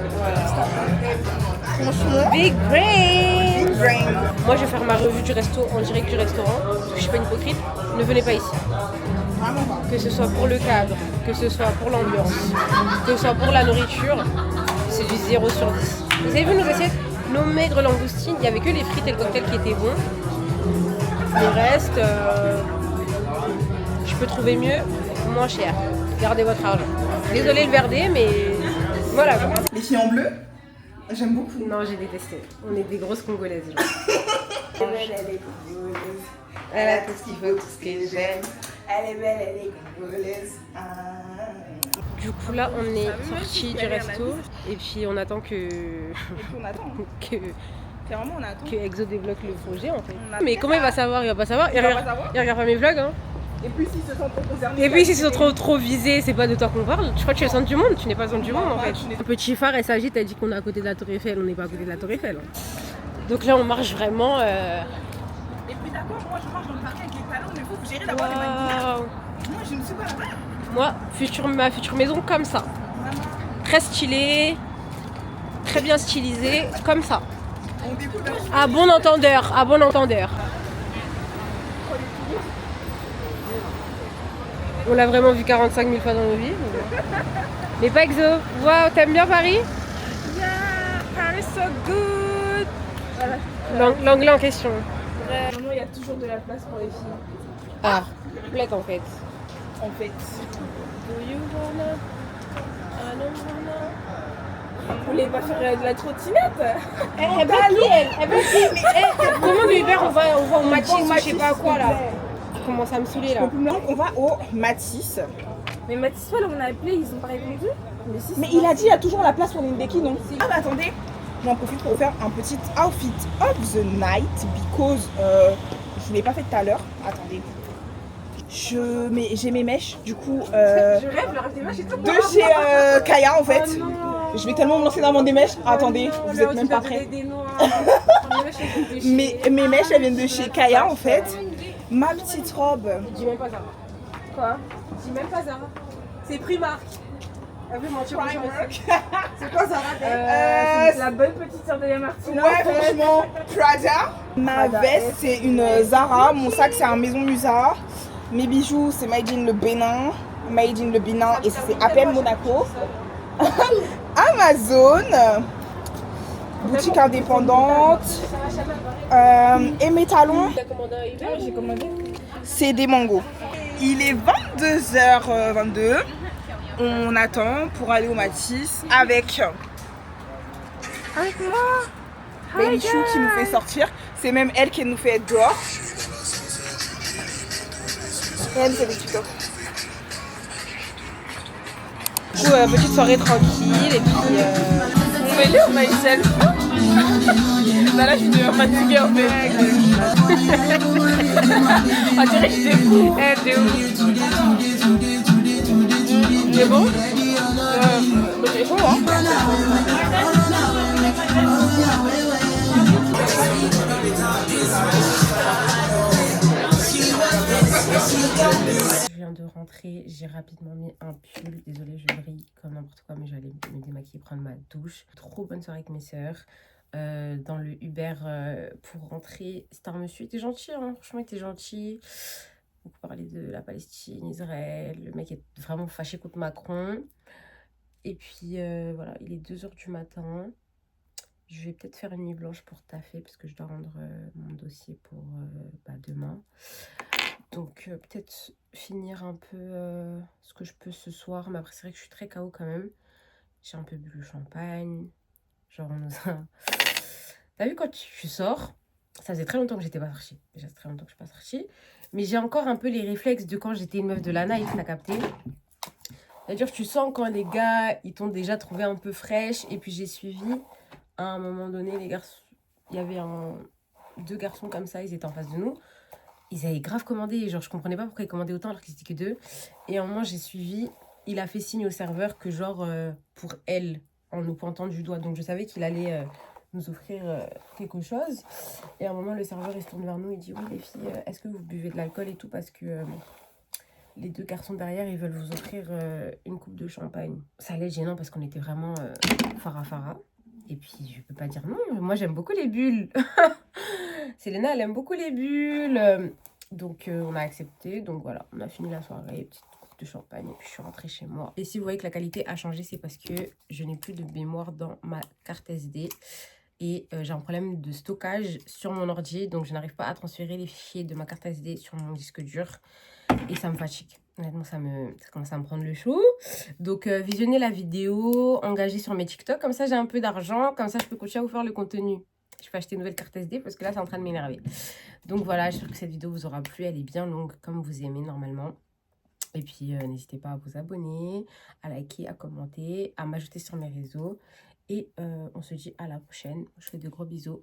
Franchement, Big brain. big brain. Moi je vais faire ma revue du resto en direct du restaurant. Parce que je suis pas une hypocrite. Ne venez pas ici. Vraiment pas. Que ce soit pour le cadre, que ce soit pour l'ambiance, que ce soit pour la nourriture, c'est du 0 sur 10. Vous avez vu nos assiettes? Nos maigres langoustines, il n'y avait que les frites et le cocktail qui étaient bons. Le reste, je peux trouver mieux, moins cher. Gardez votre argent. Désolé le verdé, mais voilà. Les filles en bleu, j'aime beaucoup. Non, j'ai détesté. On est des grosses Congolaises. Genre. Elle est congolaise. Elle a tout ce qu'il faut, tout ce que j'aime. Elle est belle, elle est congolaise. Du coup là on est sorti du resto et puis on attend que On attend. que Clairement, on attend. que Exo débloque le projet en fait. Mais comment il va savoir? Il va pas savoir. Il va pas savoir. Il regarde pas mes vlogs hein. Et puis s'ils se sentent trop concernés. Et puis s'ils sont trop visés, c'est pas de toi qu'on parle. Je crois que tu es le centre du monde, tu n'es pas le centre du monde en fait. Un petit phare, elle s'agite, elle dit qu'on est à côté de la Tour Eiffel, on n'est pas à côté de la Tour Eiffel. Donc là on marche vraiment. Et puis d'accord, moi je marche dans le parc avec les talons, mais vous gérez d'avoir des manières. Waouh. Moi je ne sais pas. Moi, ma future maison comme ça. Très stylée, très bien stylisée, comme ça. On découvre. À bon entendeur, à bon entendeur. On l'a vraiment vu 45 000 fois dans nos vies. Mais pas Exo. Waouh, t'aimes bien Paris? Yeah, Paris so good. Voilà. L'anglais en question. Vraiment, il y a toujours de la place pour les filles. Ah, complète en fait. En fait. Do you wanna? I don't wanna. Vous voulez pas faire de la trottinette? Elle veut qui elle? Elle veut qui? Comment le Uber on va au Matisse ou je sais pas quoi là? Je commence à me saouler là. Donc on va au Matisse. Mais Mathis, là on a appelé, ils ont pas répondu. Mais il a dit il y a toujours la place pour une béquille, non? Ah bah attendez, j'en profite pour vous faire un petit outfit of the night because je l'ai pas fait tout à l'heure. Attendez. J'ai mes mèches, du coup, Je rêve, le rêve des mèches et tout. de chez Kaya en fait. Oh non. Je vais tellement me lancer dans mon des mèches. Attendez, Non, vous là, êtes même tu pas dois donner prêts. des noms à- Mes mèches elles viennent de chez Kaya en fait. Ma petite robe. Dis même pas Zara. Quoi? Dis même pas Zara. C'est Primark. Elle veut mentir aux gens aussi. C'est quoi Zara? Euh, La bonne petite sœur de Martina. Ouais, franchement, Prada. Ma veste, c'est une Zara. Mon sac, c'est un Maison Musa. Mes bijoux, c'est Made in le Bénin. Made in le Bénin et c'est APM Monaco. Amazon. Boutique indépendante. Et mes talons, T'as commandé un Uber? J'ai commandé. c'est des mangos. Il est 22h22. On attend pour aller au Matisse avec moi. Baby Chou qui nous fait sortir. C'est même elle qui nous fait être dehors. Et elle, c'est des tutos. Du coup, petite soirée tranquille et puis. On met le myself. Bah là je suis fatiguée en fait. On dirait que je découvre. Eh, de ouf. C'est bon? Mais c'est chaud, hein. Je viens de rentrer, j'ai rapidement mis un pull. Désolée, je brille comme n'importe quoi, mais j'allais me démaquiller, prendre ma douche. Trop bonne soirée avec mes sœurs. dans le Uber pour rentrer. C'était un monsieur, il était gentil, hein, franchement, il était gentil. On parlait de la Palestine, Israël. Le mec est vraiment fâché contre Macron. Et puis voilà, il est 2h du matin. Je vais peut-être faire une nuit blanche pour taffer parce que je dois rendre mon dossier pour demain. Donc peut-être finir un peu ce que je peux ce soir. Mais après, c'est vrai que je suis très KO quand même. J'ai un peu bu le champagne. Genre, on nous a... T'as vu, quand tu sors, ça faisait très longtemps que j'étais pas sortie. Déjà, c'est très longtemps que je suis pas sortie. Mais j'ai encore un peu les réflexes de quand j'étais une meuf de la Nike, t'as capté? C'est-à-dire, tu sens quand les gars, ils t'ont déjà trouvé un peu fraîche. Et puis, j'ai suivi, à un moment donné, les garçons... Il y avait deux garçons comme ça, ils étaient en face de nous. Ils avaient grave commandé. Et genre, je comprenais pas pourquoi ils commandaient autant alors qu'ils étaient que 2. Et à un moment, j'ai suivi. Il a fait signe au serveur que genre, pour elle, en nous pointant du doigt. Donc, je savais qu'il allait nous offrir quelque chose. Et à un moment, le serveur, il se tourne vers nous. Il dit, oui, les filles, est-ce que vous buvez de l'alcool et tout? Parce que... les deux garçons derrière, ils veulent vous offrir une coupe de champagne. Ça allait gênant parce qu'on était vraiment fara. Et puis, je peux pas dire non. Moi, j'aime beaucoup les bulles. Selena, elle aime beaucoup les bulles. Donc, on a accepté. Donc, voilà, on a fini la soirée. Petite coupe de champagne. Et puis, je suis rentrée chez moi. Et si vous voyez que la qualité a changé, c'est parce que je n'ai plus de mémoire dans ma carte SD. Et j'ai un problème de stockage sur mon ordi. Donc, je n'arrive pas à transférer les fichiers de ma carte SD sur mon disque dur. Et ça me fatigue. Honnêtement, ça commence à me prendre le chou. Donc, visionnez la vidéo, engagez sur mes TikTok. Comme ça, j'ai un peu d'argent. Comme ça, je peux continuer à vous faire le contenu. Je peux acheter une nouvelle carte SD parce que là, c'est en train de m'énerver. Donc, voilà, j'espère que cette vidéo vous aura plu. Elle est bien longue, comme vous aimez normalement. Et puis, n'hésitez pas à vous abonner, à liker, à commenter, à m'ajouter sur mes réseaux. Et on se dit à la prochaine. Je vous fais de gros bisous.